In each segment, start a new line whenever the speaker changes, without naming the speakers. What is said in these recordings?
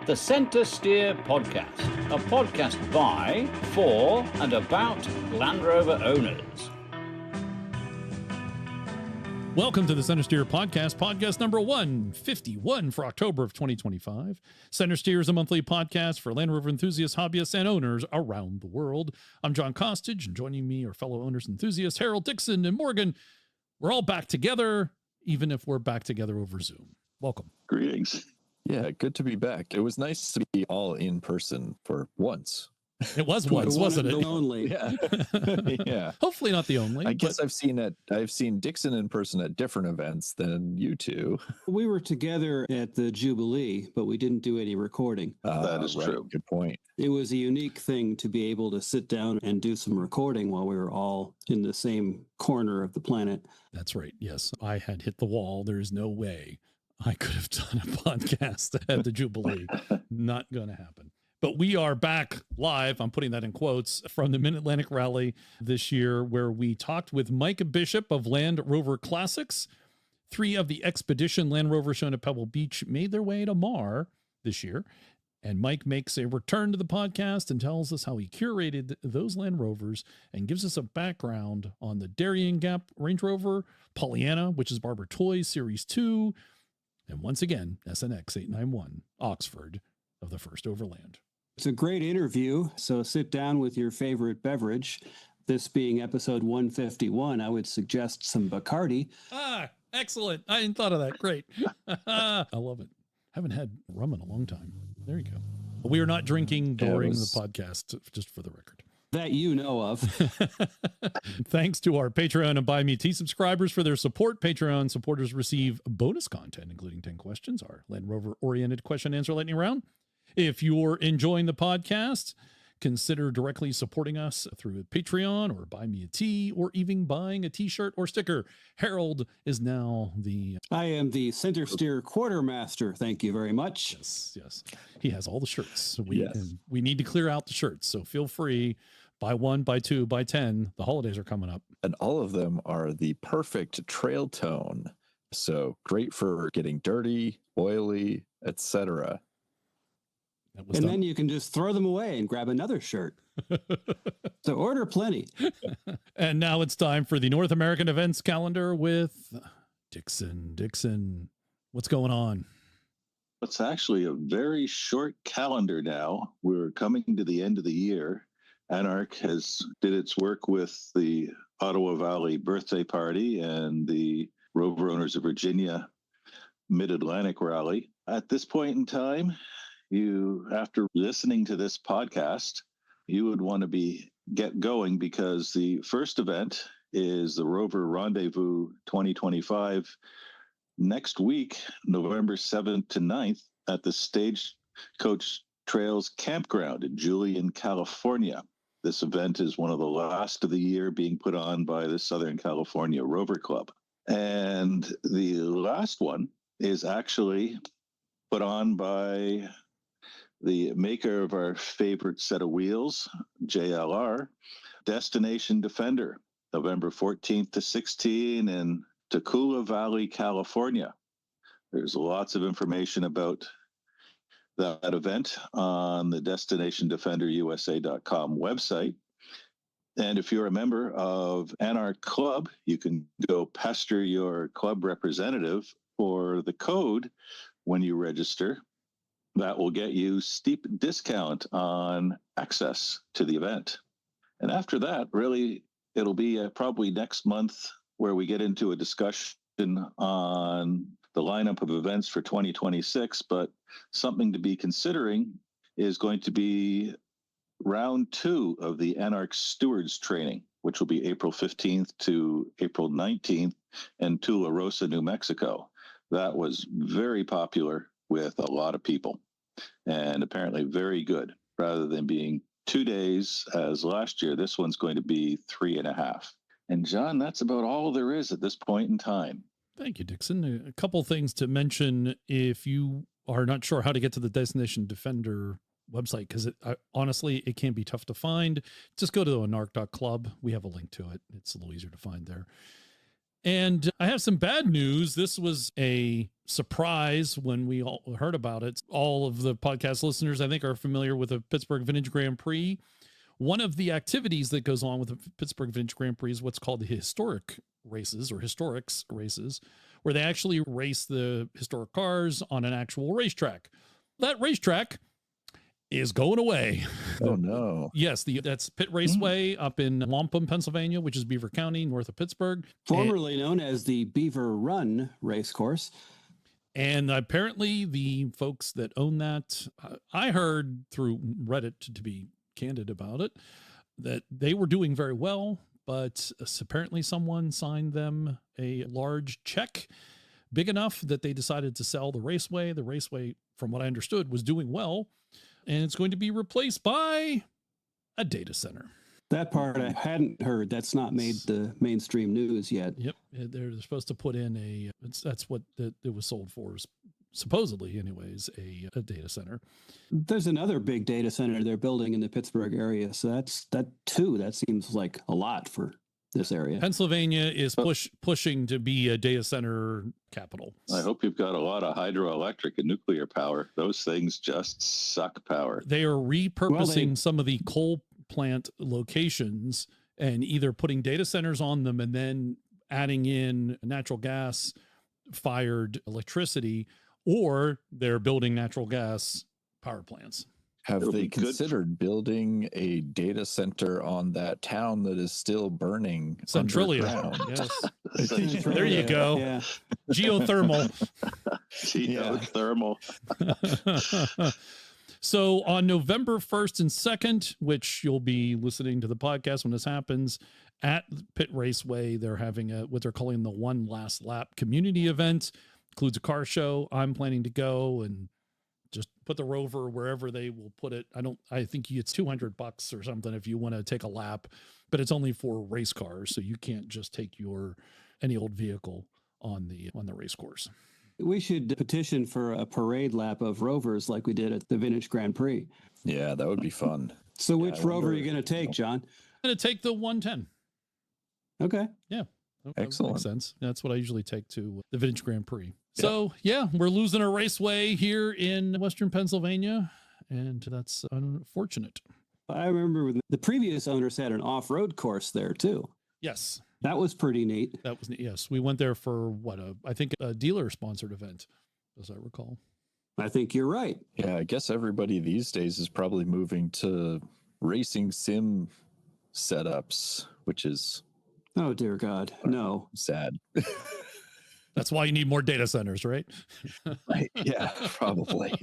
the CentreSteer podcast, a podcast by, for, and about Land Rover owners.
Welcome to the CentreSteer podcast, podcast number 151 for October of 2025. CentreSteer is a monthly podcast for Land Rover enthusiasts, hobbyists, and owners around the world. I'm John Costage, and joining me are fellow owners and enthusiasts Harold Dixon and Morgan. We're all back together, even if we're back together over Zoom. Welcome.
Greetings.
Yeah, good to be back. It was nice to be all in person for once.
It was once, wasn't it?
Only.
Yeah. Yeah.
Hopefully not the only.
I guess I've seen Dixon in person at different events than you two.
We were together at the Jubilee, but we didn't do any recording.
That is true.
Good point.
It was a unique thing to be able to sit down and do some recording while we were all in the same corner of the planet.
That's right. Yes, I had hit the wall. There is no way I could have done a podcast at the Jubilee. Not going to happen. But we are back live, I'm putting that in quotes, from the Mid-Atlantic Rally this year, where we talked with Mike Bishop of Land Rover Classics. 3 of the Expedition Land Rover shown at Pebble Beach made their way to Mar this year. And Mike makes a return to the podcast and tells us how he curated those Land Rovers and gives us a background on the Darien Gap Range Rover, Pollyanna, which is Barber Toys Series 2, and once again, SNX 891, Oxford of the First Overland.
It's a great interview, so sit down with your favorite beverage. This being episode 151, I would suggest some Bacardi.
Ah, excellent. I hadn't thought of that. Great. I love it. Haven't had rum in a long time. There you go. We are not drinking during the podcast, just for the record.
That you know of.
Thanks to our Patreon and Buy Me Tea subscribers for their support. Patreon supporters receive bonus content, including 10 questions, our Land Rover-oriented question-answer lightning round. If you're enjoying the podcast, consider directly supporting us through Patreon or Buy Me a Tea or even buying a t-shirt or sticker. Harold is now
I am the CentreSteer quartermaster. Thank you very much.
Yes. He has all the shirts. And we need to clear out the shirts, so feel free. Buy 1, buy 2, buy 10. The holidays are coming up.
And all of them are the perfect trail tone. So great for getting dirty, oily, etc.
And then you can just throw them away and grab another shirt. So order plenty.
And now it's time for the North American events calendar with Dixon. Dixon, what's going on?
It's actually a very short calendar now. We're coming to the end of the year. Anarch did its work with the Ottawa Valley birthday party and the Rover Owners of Virginia Mid-Atlantic Rally. At this point in time, after listening to this podcast, you would want to get going, because the first event is the Rover Rendezvous 2025 next week, November 7th to 9th, at the Stagecoach Trails Campground in Julian, California. This event is one of the last of the year being put on by the Southern California Rover Club. And the last one is actually put on by the maker of our favorite set of wheels, JLR, Destination Defender, November 14th to 16th in Tacoma Valley, California. There's lots of information about that event on the DestinationDefenderUSA.com website. And if you're a member of Anarch Club, you can go pester your club representative for the code when you register. That will get you steep discount on access to the event. And after that, really, it'll be probably next month where we get into a discussion on the lineup of events for 2026. But something to be considering is going to be round 2 of the Anarch Stewards training, which will be April 15th to April 19th in Tularosa, New Mexico. That was very popular with a lot of people, and apparently very good. Rather than being 2 days as last year, this one's going to be 3.5. And John, that's about all there is at this point in time.
Thank you, Dixon. A couple things to mention if you are not sure how to get to the Destination Defender website, because honestly, it can be tough to find. Just go to anarch.club. We have a link to it. It's a little easier to find there. And I have some bad news. This was a surprise when we all heard about it. All of the podcast listeners, I think, are familiar with the Pittsburgh Vintage Grand Prix. One of the activities that goes on with the Pittsburgh Vintage Grand Prix is what's called the historic races or historics races, where they actually race the historic cars on an actual racetrack. That racetrack is going away.
Oh, no.
Yes, that's Pitt Raceway up in Wampum, Pennsylvania, which is Beaver County, north of Pittsburgh.
Formerly known as the Beaver Run Racecourse.
And apparently the folks that own that, I heard through Reddit, to be candid about it, that they were doing very well, but apparently someone signed them a large check big enough that they decided to sell the raceway. The raceway, from what I understood, was doing well, and it's going to be replaced by a data center.
That part I hadn't heard. That's not made the mainstream news yet.
Yep. They're supposed to put in that's what it was sold for, supposedly anyways, a data center.
There's another big data center they're building in the Pittsburgh area. So that seems like a lot for this area.
Pennsylvania is pushing to be a data center capital.
I hope you've got a lot of hydroelectric and nuclear power. Those things just suck power.
They are repurposing some of the coal plant locations and either putting data centers on them and then adding in natural gas fired electricity, or they're building natural gas power plants.
Have they considered building a data center on that town that is still burning?
Centralia. Yes. There you go. Yeah. Geothermal.
Geothermal.
So on November 1st and 2nd, which you'll be listening to the podcast when this happens, at Pitt Raceway, they're having what they're calling the One Last Lap community event. Includes a car show. I'm planning to go and just put the Rover wherever they will put it. I think it's $200 or something if you want to take a lap, but it's only for race cars. So you can't just take any old vehicle on the race course.
We should petition for a parade lap of Rovers like we did at the Vintage Grand Prix.
Yeah, that would be fun.
So which Rover are you going to take, John?
I'm going to take the 110.
Okay.
Yeah.
Excellent.
Makes sense. That's what I usually take to the Vintage Grand Prix. So, we're losing a raceway here in Western Pennsylvania, and that's unfortunate.
I remember when the previous owners had an off-road course there, too.
Yes.
That was pretty neat.
Yes. We went there for I think a dealer-sponsored event, as I recall.
I think you're right.
Yeah, I guess everybody these days is probably moving to racing sim setups, which is...
Oh, dear God. No.
Sad.
That's why you need more data centers, right?
Yeah, probably.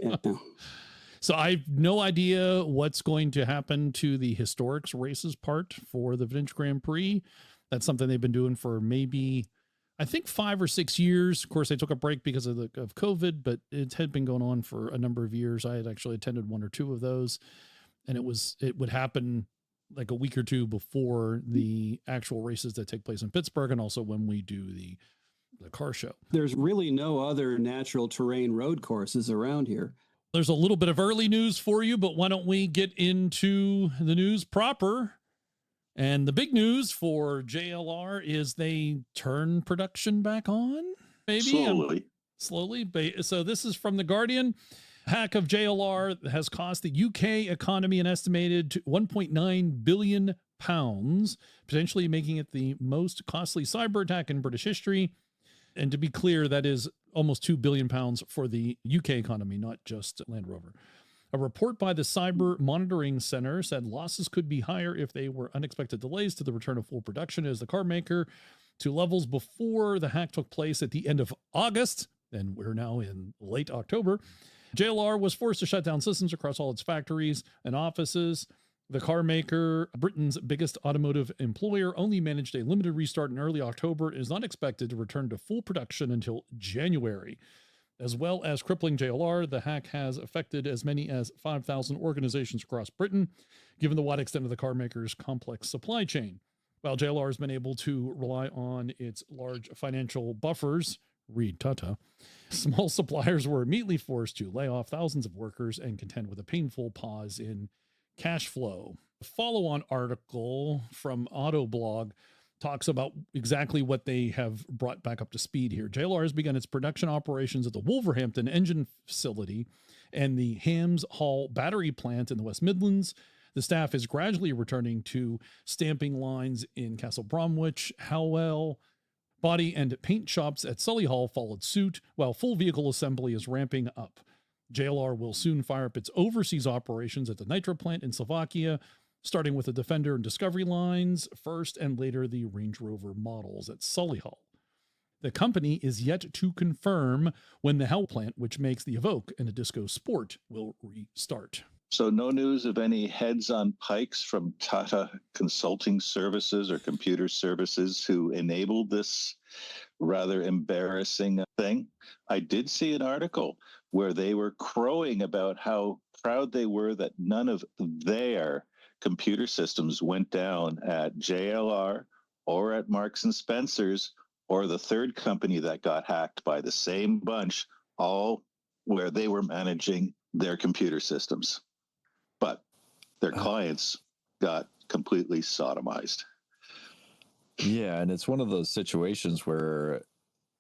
So I have no idea what's going to happen to the historics races part for the Vintage Grand Prix. That's something they've been doing for maybe, I think, 5 or 6 years. Of course, they took a break because of COVID, but it had been going on for a number of years. I had actually attended 1 or 2 of those, and it would happen like a week or two before the actual races that take place in Pittsburgh, and also when we do the car show.
There's really no other natural terrain road courses around here.
There's a little bit of early news for you, but why don't we get into the news proper? And the big news for JLR is they turn production back on, maybe? Slowly. So this is from The Guardian. Hack of JLR has cost the UK economy an estimated £1.9 billion, potentially making it the most costly cyber attack in British history. And to be clear, that is almost £2 billion for the UK economy, not just Land Rover. A report by the Cyber Monitoring Center said losses could be higher if they were unexpected delays to the return of full production as the car maker to levels before the hack took place at the end of August. And we're now in late October. JLR was forced to shut down systems across all its factories and offices. The car maker, Britain's biggest automotive employer, only managed a limited restart in early October and is not expected to return to full production until January. As well as crippling JLR, the hack has affected as many as 5,000 organizations across Britain, given the wide extent of the car maker's complex supply chain. While JLR has been able to rely on its large financial buffers, read Tata, small suppliers were immediately forced to lay off thousands of workers and contend with a painful pause in cash flow. A follow-on article from Autoblog talks about exactly what they have brought back up to speed here. JLR has begun its production operations at the Wolverhampton engine facility and the Hams Hall battery plant in the West Midlands. The staff is gradually returning to stamping lines in Castle Bromwich, Howell. Body and paint shops at Solihull followed suit, while full vehicle assembly is ramping up. JLR will soon fire up its overseas operations at the Nitro plant in Slovakia, starting with the Defender and Discovery lines first, and later the Range Rover models at Solihull. The company is yet to confirm when the Hell plant, which makes the Evoque and the Disco Sport, will restart.
So no news of any heads on pikes from Tata Consulting Services or Computer Services who enabled this rather embarrassing thing. I did see an article where they were crowing about how proud they were that none of their computer systems went down at JLR or at Marks and Spencer's or the third company that got hacked by the same bunch, all where they were managing their computer systems. But their clients got completely sodomized.
Yeah, and it's one of those situations where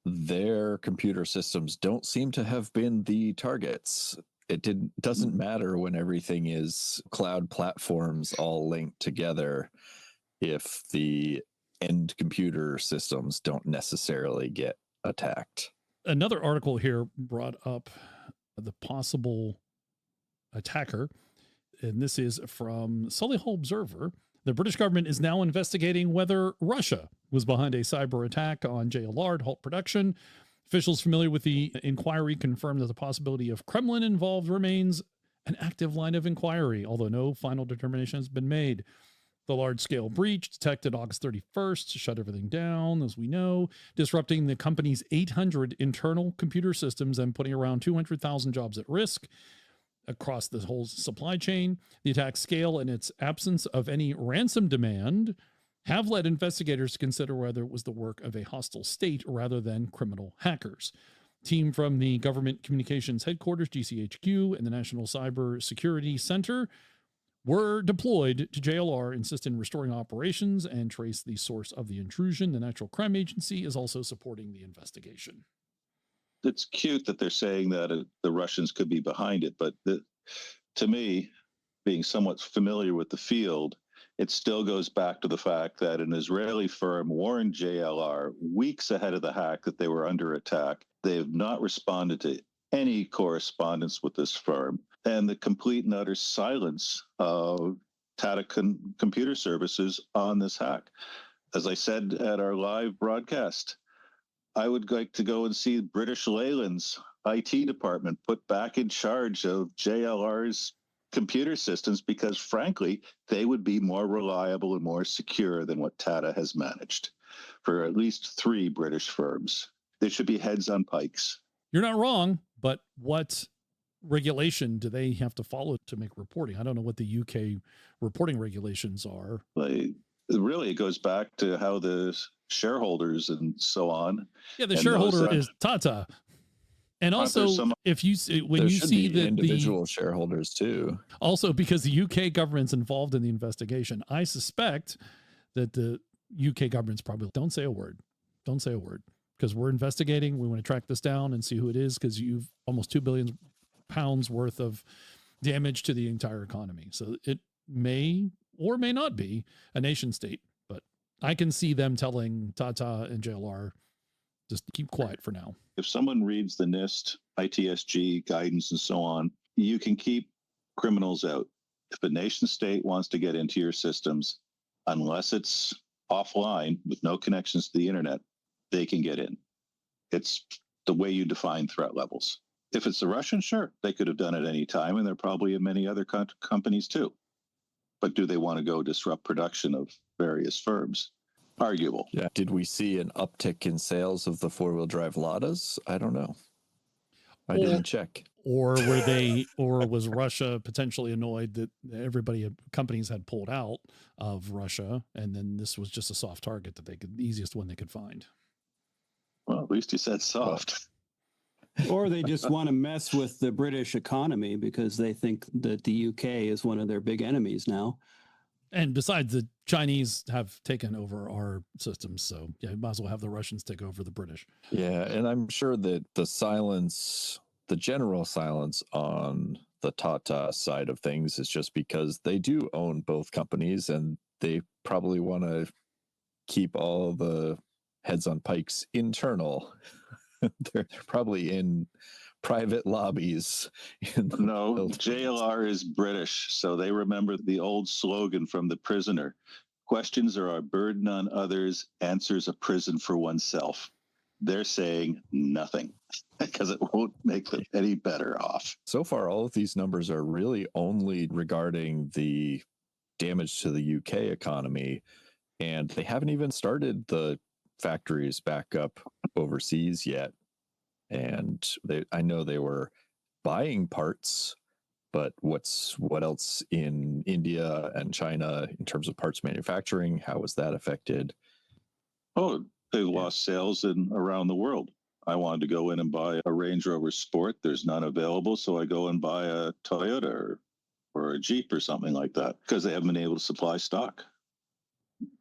their computer systems don't seem to have been the targets. It doesn't matter when everything is cloud platforms all linked together if the end computer systems don't necessarily get attacked.
Another article here brought up the possible attacker, and this is from Solihull Observer. The British government is now investigating whether Russia was behind a cyber attack on JLR to halt production. Officials familiar with the inquiry confirmed that the possibility of Kremlin involved remains an active line of inquiry, although no final determination has been made. The large-scale breach detected August 31st shut everything down, as we know, disrupting the company's 800 internal computer systems and putting around 200,000 jobs at risk across the whole supply chain. The attack scale and its absence of any ransom demand have led investigators to consider whether it was the work of a hostile state rather than criminal hackers. Team from the Government Communications Headquarters, GCHQ, and the National Cyber Security Center were deployed to JLR, insist in restoring operations and trace the source of the intrusion. The National Crime Agency is also supporting the investigation.
It's cute that they're saying that the Russians could be behind it, but to me, being somewhat familiar with the field, it still goes back to the fact that an Israeli firm warned JLR weeks ahead of the hack that they were under attack. They have not responded to any correspondence with this firm, and the complete and utter silence of Tata Computer Services on this hack. As I said at our live broadcast, I would like to go and see British Leyland's IT department put back in charge of JLR's computer systems because, frankly, they would be more reliable and more secure than what Tata has managed for at least 3 British firms. There should be heads on pikes.
You're not wrong, but what regulation do they have to follow to make reporting? I don't know what the UK reporting regulations are.
Really, it goes back to how the shareholders and so on.
Yeah, the shareholder is Tata. And also, if you when you see that
individual shareholders too,
also because the UK government's involved in the investigation, I suspect that the UK government's probably don't say a word, because we're investigating. We want to track this down and see who it is, because you've almost £2 billion worth of damage to the entire economy. So it may or may not be a nation state, but I can see them telling Tata and JLR just keep quiet for now.
If someone reads the NIST, ITSG guidance and so on, you can keep criminals out. If a nation state wants to get into your systems, unless it's offline with no connections to the internet, they can get in. It's the way you define threat levels. If it's the Russians, sure, they could have done it any time, and they're probably in many other companies too. But do they want to go disrupt production of various firms? Arguable.
Yeah. Did we see an uptick in sales of the 4-wheel drive Ladas? I don't know. I didn't check.
Or was Russia potentially annoyed that companies had pulled out of Russia, and then this was just a soft target that the easiest one they could find?
Well, at least you said soft.
Or they just want to mess with the British economy because they think that the UK is one of their big enemies now.
And besides, the Chinese have taken over our systems. So yeah, you might as well have the Russians take over the British.
Yeah. And I'm sure that the general silence on the Tata side of things is just because they do own both companies and they probably want to keep all the heads on pikes internal. They're probably in private lobbies.
No, JLR is British, so they remember the old slogan from The Prisoner. Questions are a burden on others, answers a prison for oneself. They're saying nothing because it won't make them any better off.
So far, all of these numbers are really only regarding the damage to the UK economy, and they haven't even started the factories back up overseas yet. And I know they were buying parts, but what else in India and China in terms of parts manufacturing? How was that affected?
Oh, they lost sales around the world. I wanted to go in and buy a Range Rover Sport. There's none available, so I go and buy a Toyota or a Jeep or something like that because they haven't been able to supply stock.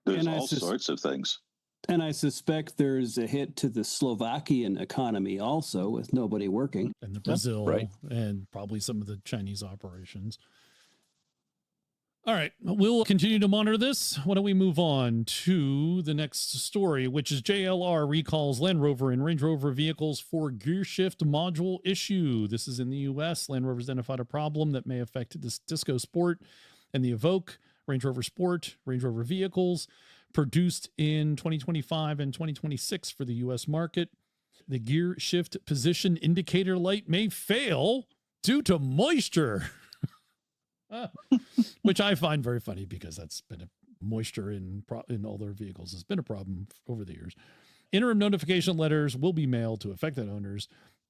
There's all sorts of things.
And I suspect there's a hit to the Slovakian economy also with nobody working.
And the Brazil,
right.
And probably some of the Chinese operations. All right, we'll continue to monitor this. Why don't we move on to the next story, which is JLR recalls Land Rover and Range Rover vehicles for gear shift module issue. This is in the U.S. Land Rover's identified a problem that may affect this Disco Sport and the Evoque, Range Rover Sport, Range Rover vehicles produced in 2025 and 2026 for the U.S. market. The gear shift position indicator light may fail due to moisture. Which I find very funny because that's been a moisture in all their vehicles has been a problem over the years. Interim notification letters will be mailed to affected owners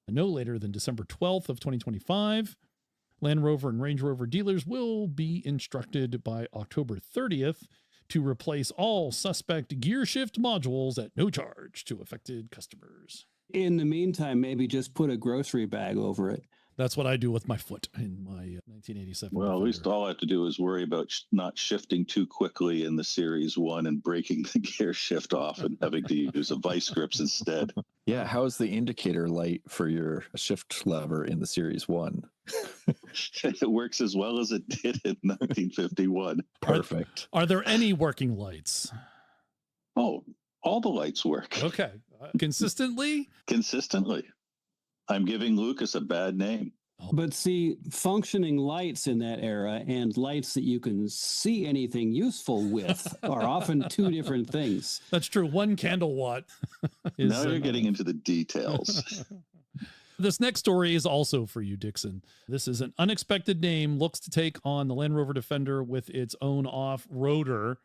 no later than December 12th of 2025. Land Rover and Range Rover dealers will be instructed by October 30th to replace all suspect gear shift modules at no charge to affected customers.
In the meantime, maybe just put a grocery bag over it.
That's what I do with my foot in my 1987.
Well,
Defender.
at least all I have to do is worry about not shifting too quickly in the Series 1 and breaking the gear shift off and having to use a vice grips instead.
Yeah, how's the indicator light for your shift lever in the Series 1?
It works as well as it did in 1951.
Perfect.
Are there any working lights?
Oh, all the lights work.
Okay. Consistently?
Consistently. I'm giving Lucas a bad name.
But see, functioning lights in that era and lights that you can see anything useful with are often two different things.
That's true. 1 candle watt.
Now you're getting into the details.
This next story is also for you, Dixon. This is an unexpected name, looks to take on the Land Rover Defender with its own off-roader.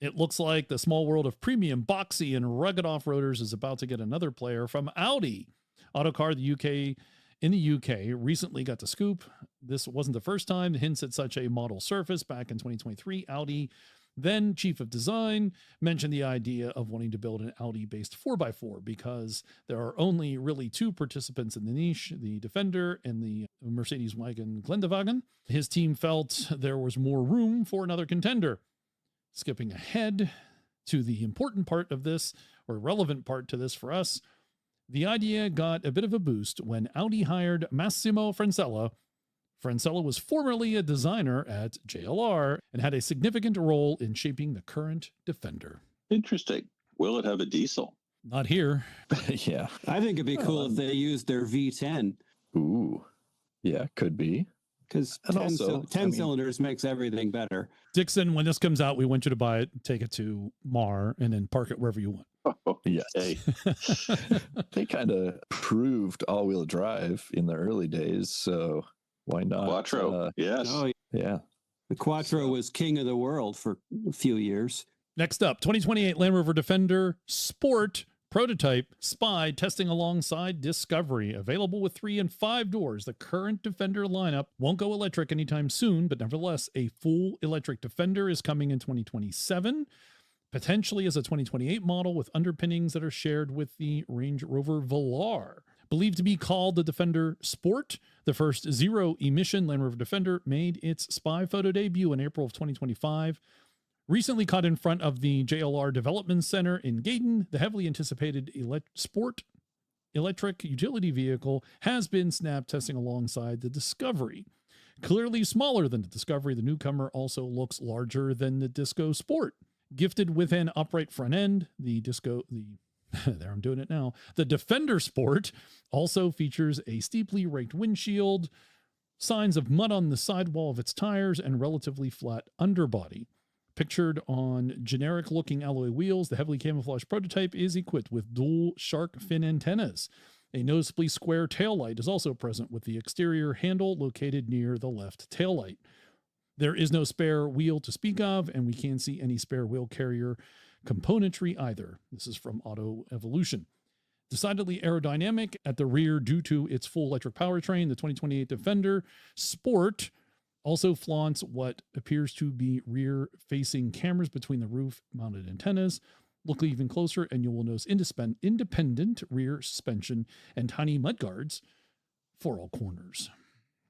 It looks like the small world of premium, boxy, and rugged off-roaders is about to get another player from Audi. Autocar in the UK recently got the scoop. This wasn't the first time the hints at such a model surface. Back in 2023, Audi, then chief of design, mentioned the idea of wanting to build an Audi-based 4x4 because there are only really 2 participants in the niche, the Defender and the Mercedes wagon Geländewagen. His team felt there was more room for another contender. Skipping ahead to the important part of this, or relevant part to this for us, the idea got a bit of a boost when Audi hired Massimo Francella. Francella was formerly a designer at JLR and had a significant role in shaping the current Defender.
Interesting. Will it have a diesel?
Not here.
Yeah.
I think it'd be cool if they used their V10.
Ooh. Yeah, could be.
Because 10 cylinders makes everything better.
Dixon, when this comes out, we want you to buy it, take it to Mar, and then park it wherever you want.
Oh,
yes.
Hey.
They kind of proved all-wheel drive in the early days, so why not?
Quattro, yes.
Oh,
Yeah.
the Quattro was king of the world for a few years.
Next up, 2028 Land Rover Defender Sport Prototype Spy testing alongside Discovery. Available with 3 and 5 doors. The current Defender lineup won't go electric anytime soon, but nevertheless, a full electric Defender is coming in 2027, potentially as a 2028 model with underpinnings that are shared with the Range Rover Velar. Believed to be called the Defender Sport, the first zero-emission Land Rover Defender made its spy photo debut in April of 2025. Recently caught in front of the JLR Development Center in Gaydon, the heavily anticipated sport electric utility vehicle has been snap testing alongside the Discovery. Clearly smaller than the Discovery, the newcomer also looks larger than the Disco Sport. Gifted with an upright front end, the Defender Sport also features a steeply raked windshield, signs of mud on the sidewall of its tires, and relatively flat underbody. Pictured on generic-looking alloy wheels, the heavily camouflaged prototype is equipped with dual shark fin antennas. A noticeably square taillight is also present with the exterior handle located near the left taillight. There is no spare wheel to speak of, and we can't see any spare wheel carrier componentry either. This is from Auto Evolution. Decidedly aerodynamic at the rear due to its full electric powertrain, the 2028 Defender Sport also flaunts what appears to be rear-facing cameras between the roof-mounted antennas. Look even closer, and you will notice independent rear suspension and tiny mudguards for all corners.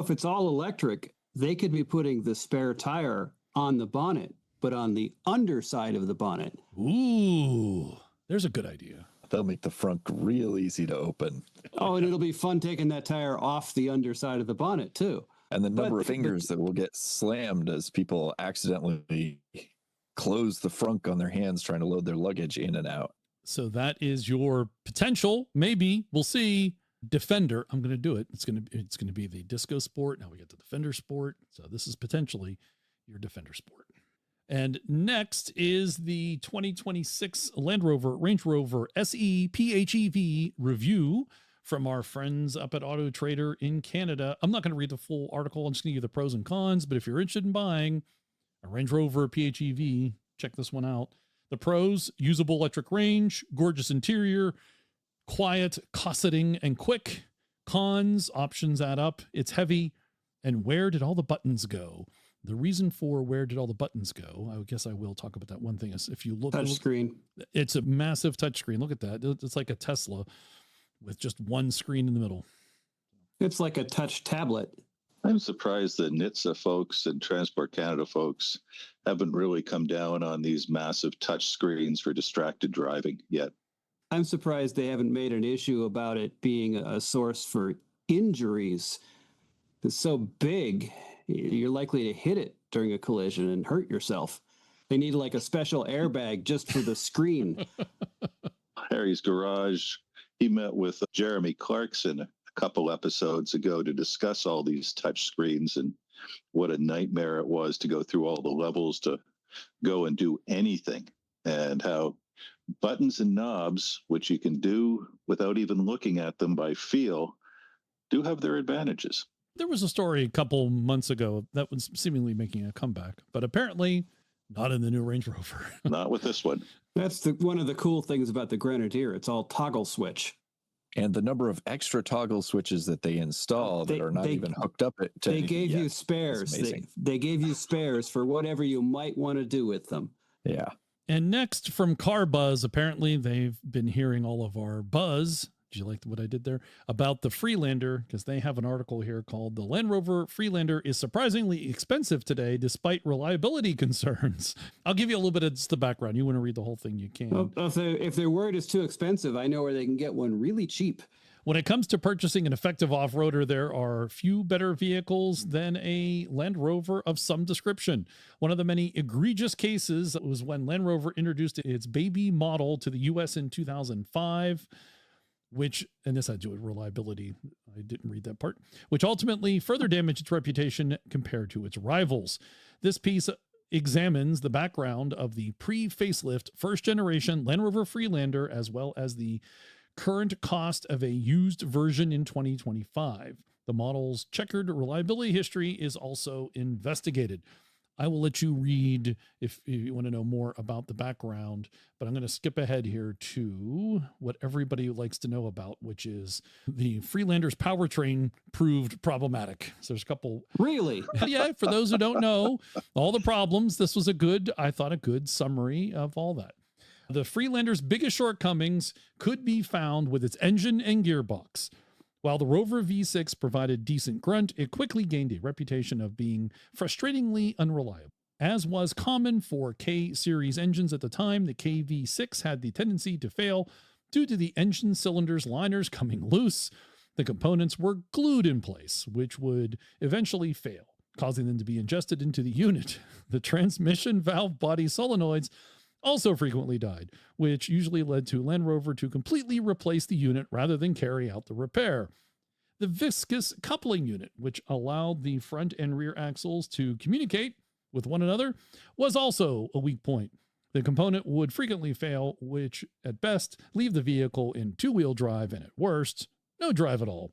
If it's all electric, they could be putting the spare tire on the bonnet, but on the underside of the bonnet.
Ooh, there's a good idea.
That'll make the front real easy to open.
Oh, and it'll be fun taking that tire off the underside of the bonnet, too.
And the number of fingers that will get slammed as people accidentally close the frunk on their hands trying to load their luggage in and out.
So that is your potential, maybe, we'll see, Defender. I'm going to do it. It's going to be the Disco Sport. Now we get the Defender Sport. So this is potentially your Defender Sport. And next is the 2026 Land Rover Range Rover SE PHEV review from our friends up at Auto Trader in Canada. I'm not going to read the full article. I'm just going to give you the pros and cons, but if you're interested in buying a Range Rover PHEV, check this one out. The pros: usable electric range, gorgeous interior, quiet, cosseting, and quick. Cons: options add up, it's heavy, and where did all the buttons go? The reason for where did all the buttons go, I guess I will talk about that one thing, is if you look...
Touchscreen.
It's a massive touchscreen. Look at that. It's like a Tesla with just one screen in the middle.
It's like a touch tablet.
I'm surprised the NHTSA folks and Transport Canada folks haven't really come down on these massive touch screens for distracted driving yet.
I'm surprised they haven't made an issue about it being a source for injuries. It's so big, you're likely to hit it during a collision and hurt yourself. They need like a special airbag just for the screen.
Harry's Garage, he met with Jeremy Clarkson a couple episodes ago to discuss all these touch screens and what a nightmare it was to go through all the levels to go and do anything, and how buttons and knobs, which you can do without even looking at them by feel, do have their advantages.
There was a story a couple months ago that was seemingly making a comeback, but apparently not in the new Range Rover.
Not with this one.
That's one of the cool things about the Grenadier. It's all toggle switch.
And the number of extra toggle switches that they install that are not even hooked up to
They gave you spares. They gave you spares for whatever you might want to do with them.
Yeah.
And next from Car Buzz, apparently they've been hearing all of our buzz. Did you like what I did there? About the Freelander, because they have an article here called "The Land Rover Freelander is surprisingly expensive today despite reliability concerns." I'll give you a little bit of just the background. You want to read the whole thing, you can.
Well, if their word is too expensive, I know where they can get one really cheap.
When it comes to purchasing an effective off-roader, there are few better vehicles than a Land Rover of some description. One of the many egregious cases was when Land Rover introduced its baby model to the U.S. in 2005, which, and this had to do with reliability, I didn't read that part, which ultimately further damaged its reputation compared to its rivals. This piece examines the background of the pre-facelift first-generation Land Rover Freelander, as well as the current cost of a used version in 2025. The model's checkered reliability history is also investigated. I will let you read if you want to know more about the background, but I'm going to skip ahead here to what everybody likes to know about, which is the Freelander's powertrain proved problematic. So there's a couple.
Really?
Yeah, for those who don't know all the problems, this was a good summary of all that. The Freelander's biggest shortcomings could be found with its engine and gearbox. While the Rover V6 provided decent grunt, it quickly gained a reputation of being frustratingly unreliable. As was common for K-series engines at the time, the KV6 had the tendency to fail due to the engine cylinders liners coming loose. The components were glued in place, which would eventually fail, causing them to be ingested into the unit. The transmission valve body solenoids also frequently died, which usually led to Land Rover to completely replace the unit rather than carry out the repair. The viscous coupling unit, which allowed the front and rear axles to communicate with one another, was also a weak point. The component would frequently fail, which at best leave the vehicle in two-wheel drive and at worst, no drive at all.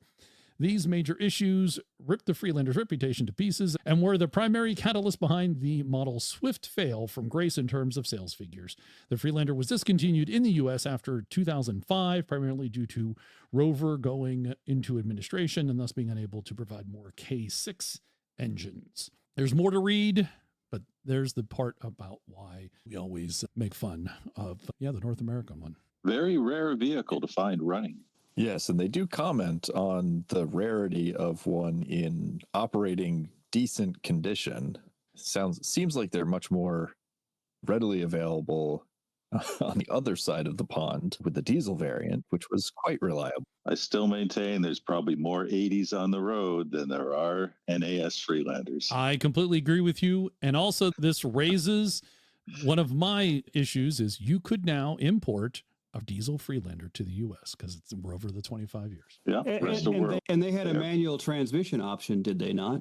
These major issues ripped the Freelander's reputation to pieces and were the primary catalyst behind the model's swift fail from grace in terms of sales figures. The Freelander was discontinued in the U.S. after 2005, primarily due to Rover going into administration and thus being unable to provide more K6 engines. There's more to read, but there's the part about why we always make fun of, the North American one.
Very rare vehicle to find running.
Yes, and they do comment on the rarity of one in operating decent condition. Seems like they're much more readily available on the other side of the pond with the diesel variant, which was quite reliable.
I still maintain there's probably more 80s on the road than there are NAS Freelanders.
I completely agree with you. And also this raises one of my issues is you could now import a diesel Freelander to the U.S. because we're over the 25 years.
Yeah, rest of the world.
And they had a manual transmission option, did they not?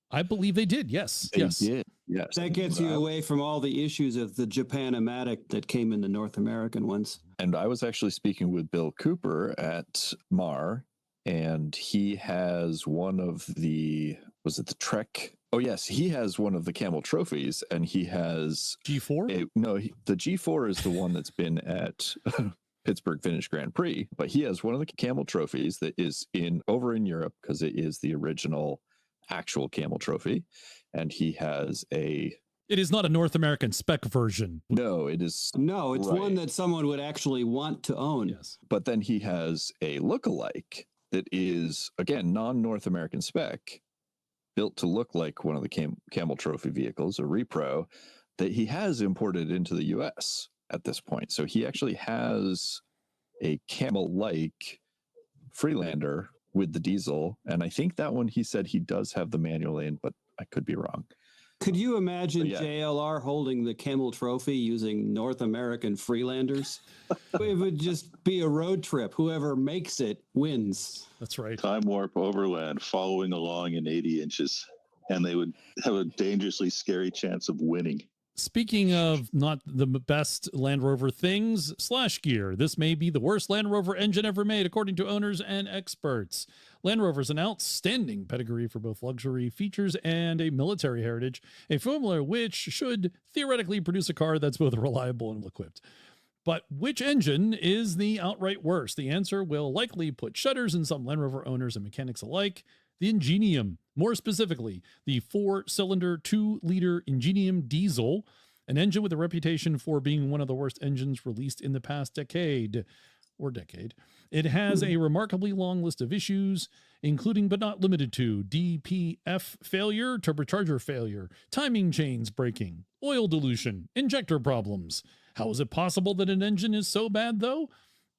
I believe they did. Yes.
They did. Yes.
That gets you away from all the issues of the Japan-O-Matic that came in the North American ones.
And I was actually speaking with Bill Cooper at MAR, and he has one of the, was it the Trek? Oh, yes, he has one of the Camel trophies, and he has...
G4?
The G4 is the one that's been at Pittsburgh Finish Grand Prix, but he has one of the Camel trophies that is over in Europe because it is the original actual Camel trophy, and he has a...
It is not a North American spec version.
No, it is...
No, it's one that someone would actually want to own.
Yes.
But then he has a lookalike that is, again, non-North American spec, built to look like one of the Camel Trophy vehicles, a repro, that he has imported into the U.S. at this point. So he actually has a Camel-like Freelander with the diesel. And I think that one he said he does have the manual in, but I could be wrong.
Could you imagine JLR holding the Camel Trophy using North American Freelanders? It would just be a road trip. Whoever makes it wins.
That's right.
Time Warp Overland following along in 80 inches, and they would have a dangerously scary chance of winning.
Speaking of not the best Land Rover things, slash gear. This may be the worst Land Rover engine ever made, according to owners and experts. Land Rover is an outstanding pedigree for both luxury features and a military heritage, a formula which should theoretically produce a car that's both reliable and well-equipped. But which engine is the outright worst? The answer will likely put shudders in some Land Rover owners and mechanics alike. The Ingenium, more specifically, the 4-cylinder 2-liter Ingenium diesel, an engine with a reputation for being one of the worst engines released in the past decade. It has a remarkably long list of issues, including but not limited to DPF failure, turbocharger failure, timing chains breaking, oil dilution, injector problems. How is it possible that an engine is so bad, though?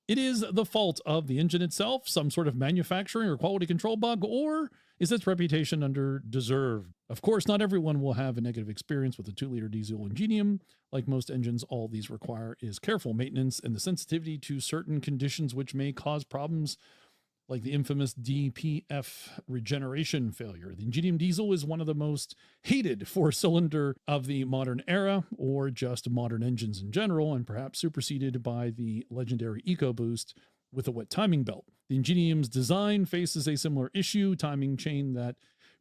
It is the fault of the engine itself, some sort of manufacturing or quality control bug, or is its reputation under-deserved? Of course, not everyone will have a negative experience with a 2-liter diesel Ingenium. Like most engines, all these require is careful maintenance and the sensitivity to certain conditions which may cause problems like the infamous DPF regeneration failure. The Ingenium diesel is one of the most hated 4-cylinder of the modern era, or just modern engines in general, and perhaps superseded by the legendary EcoBoost with a wet timing belt. The Ingenium's design faces a similar issue, timing chain that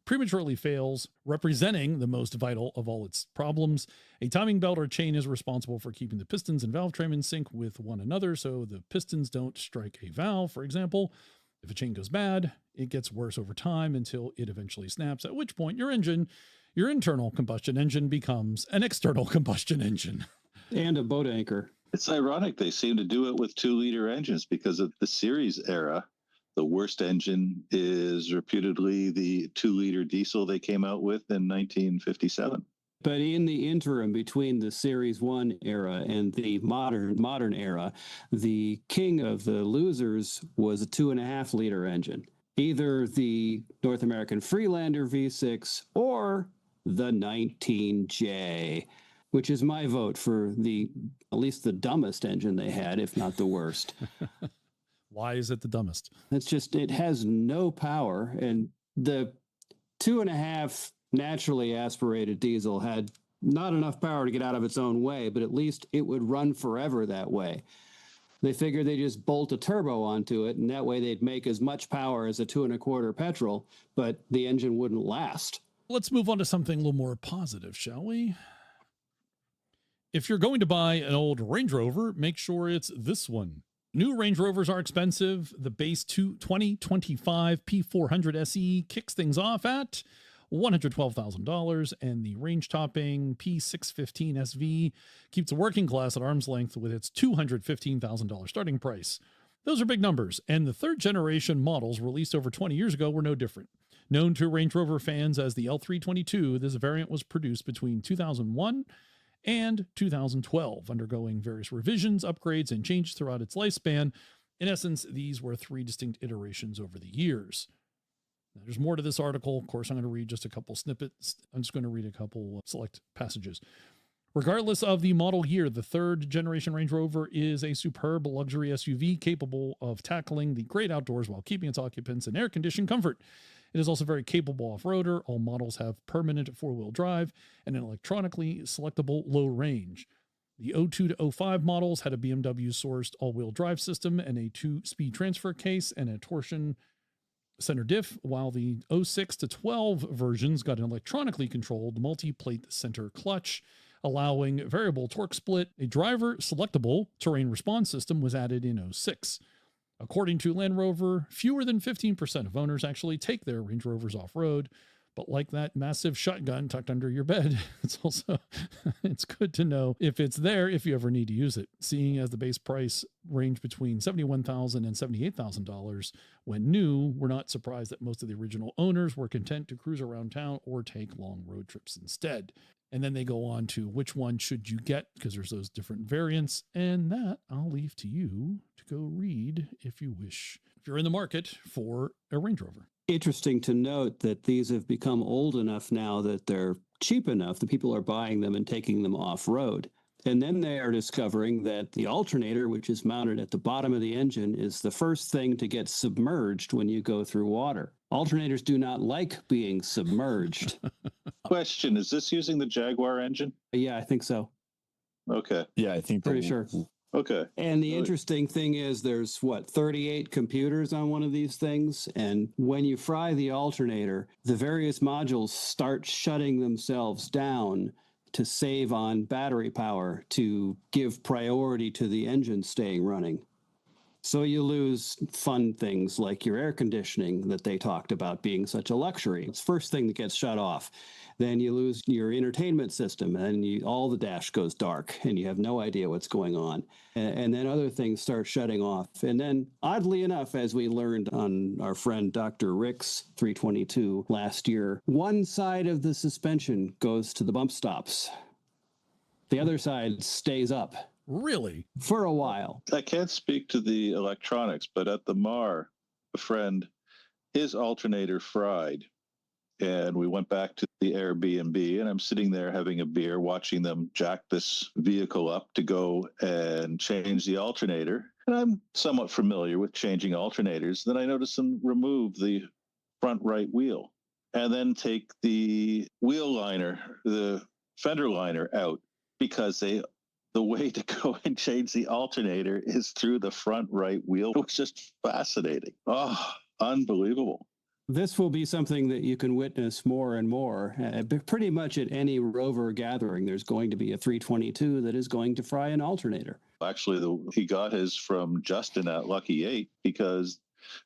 prematurely fails, representing the most vital of all its problems. A timing belt or chain is responsible for keeping the pistons and valve train in sync with one another so the pistons don't strike a valve, for example. If a chain goes bad, it gets worse over time until it eventually snaps, at which point your internal combustion engine becomes an external combustion engine.
And a boat anchor.
It's ironic they seem to do it with 2-liter engines because of the series era. The worst engine is reputedly the 2-liter diesel they came out with in 1957.
But in the interim between the Series 1 era and the modern era, the king of the losers was a 2.5-liter engine. Either the North American Freelander V6 or the 19J, which is my vote for at least the dumbest engine they had, if not the worst.
Why is it the dumbest?
It's just, it has no power. And the 2.5 naturally aspirated diesel had not enough power to get out of its own way, but at least it would run forever that way. They figured they just bolt a turbo onto it, and that way they'd make as much power as a 2.25 petrol, but the engine wouldn't last.
Let's move on to something a little more positive, shall we? If you're going to buy an old Range Rover, make sure it's this one. New Range Rovers are expensive. The base 2025 P400 SE kicks things off at $112,000, and the range-topping P615 SV keeps a working class at arm's length with its $215,000 starting price. Those are big numbers, and the third-generation models released over 20 years ago were no different. Known to Range Rover fans as the L322, this variant was produced between 2001 and 2012, undergoing various revisions, upgrades, and changes throughout its lifespan. In essence, these were 3 distinct iterations over the years. Now, there's more to this article. Of course, I'm going to read just a couple snippets. I'm just going to read a couple select passages. Regardless of the model year, the third generation Range Rover is a superb luxury SUV capable of tackling the great outdoors while keeping its occupants in air-conditioned comfort. It is also very capable off-roader. All models have permanent 4-wheel drive and an electronically selectable low range. The 02 to 05 models had a BMW-sourced all-wheel drive system and a 2-speed transfer case and a torsion center diff, while the 06 to 12 versions got an electronically controlled multi-plate center clutch, allowing variable torque split. A driver-selectable terrain response system was added in 06. According to Land Rover, fewer than 15% of owners actually take their Range Rovers off-road, but like that massive shotgun tucked under your bed, it's good to know if it's there if you ever need to use it. Seeing as the base price range between $71,000 and $78,000 when new, we're not surprised that most of the original owners were content to cruise around town or take long road trips instead. And then they go on to which one should you get, because there's those different variants, and that I'll leave to you to go read if you wish, if you're in the market for a Range Rover.
Interesting to note that these have become old enough now that they're cheap enough that people are buying them and taking them off-road. And then they are discovering that the alternator, which is mounted at the bottom of the engine, is the first thing to get submerged when you go through water. Alternators do not like being submerged.
Question, is this using the Jaguar engine?
Yeah, I think so.
Okay.
Yeah, I think
Pretty sure.
Okay.
And the interesting thing is there's 38 computers on one of these things. And when you fry the alternator, the various modules start shutting themselves down to save on battery power, to give priority to the engine staying running. So you lose fun things like your air conditioning that they talked about being such a luxury. It's the first thing that gets shut off. Then you lose your entertainment system, and all the dash goes dark, and you have no idea what's going on. And then other things start shutting off. And then, oddly enough, as we learned on our friend Dr. Rick's 322 last year, one side of the suspension goes to the bump stops. The other side stays up.
Really?
For a while.
I can't speak to the electronics, but at the MAR, a friend, his alternator fried. And we went back to the Airbnb, and I'm sitting there having a beer, watching them jack this vehicle up to go and change the alternator. And I'm somewhat familiar with changing alternators. Then I noticed them remove the front right wheel and then take the wheel liner, the fender liner out, because the way to go and change the alternator is through the front right wheel. It was just fascinating. Oh, unbelievable.
This will be something that you can witness more and more. Pretty much at any Rover gathering, there's going to be a 322 that is going to fry an alternator.
Actually, he got his from Justin at Lucky 8, because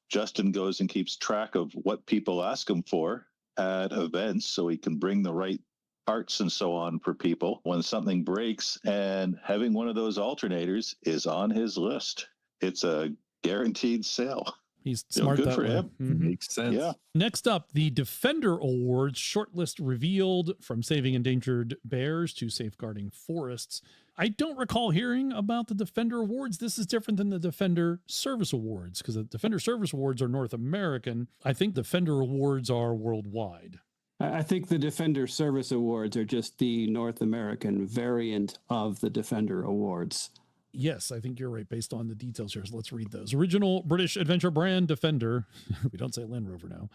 Justin goes and keeps track of what people ask him for at events so he can bring the right parts and so on for people when something breaks, and having one of those alternators is on his list. It's a guaranteed sale.
He's smart
good
that
for
way.
him.
Makes sense.
Yeah.
Next up, the Defender Awards shortlist revealed, from saving endangered bears to safeguarding forests. I don't recall hearing about the Defender Awards. This is different than the Defender Service Awards, because the Defender Service Awards are North American. I think Defender Awards are worldwide.
I think the Defender Service Awards are just the North American variant of the Defender Awards.
Yes, I think you're right based on the details here. So let's read those. Original British adventure brand Defender, we don't say Land Rover now,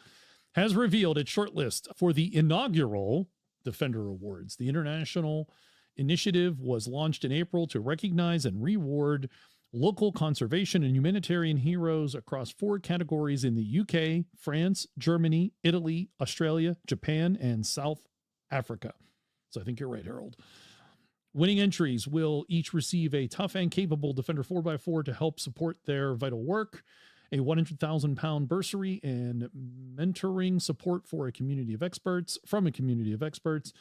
has revealed its shortlist for the inaugural Defender Awards. The international initiative was launched in April to recognize and reward local conservation and humanitarian heroes across 4 categories in the UK, France, Germany, Italy, Australia, Japan, and South Africa. So I think you're right, Harold. Winning entries will each receive a tough and capable Defender 4x4 to help support their vital work, a £100,000 bursary, and mentoring support from a community of experts.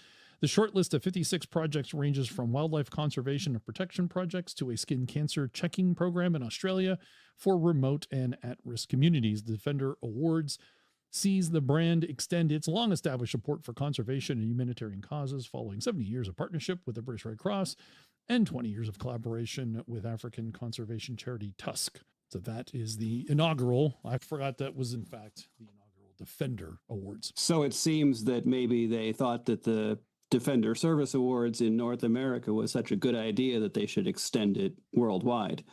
The short list of 56 projects ranges from wildlife conservation and protection projects to a skin cancer checking program in Australia for remote and at-risk communities. The Defender Awards sees the brand extend its long-established support for conservation and humanitarian causes following 70 years of partnership with the British Red Cross and 20 years of collaboration with African conservation charity Tusk. So that is the inaugural. I forgot that was, in fact, the inaugural Defender Awards.
So it seems that maybe they thought that the Defender Service Awards in North America was such a good idea that they should extend it worldwide.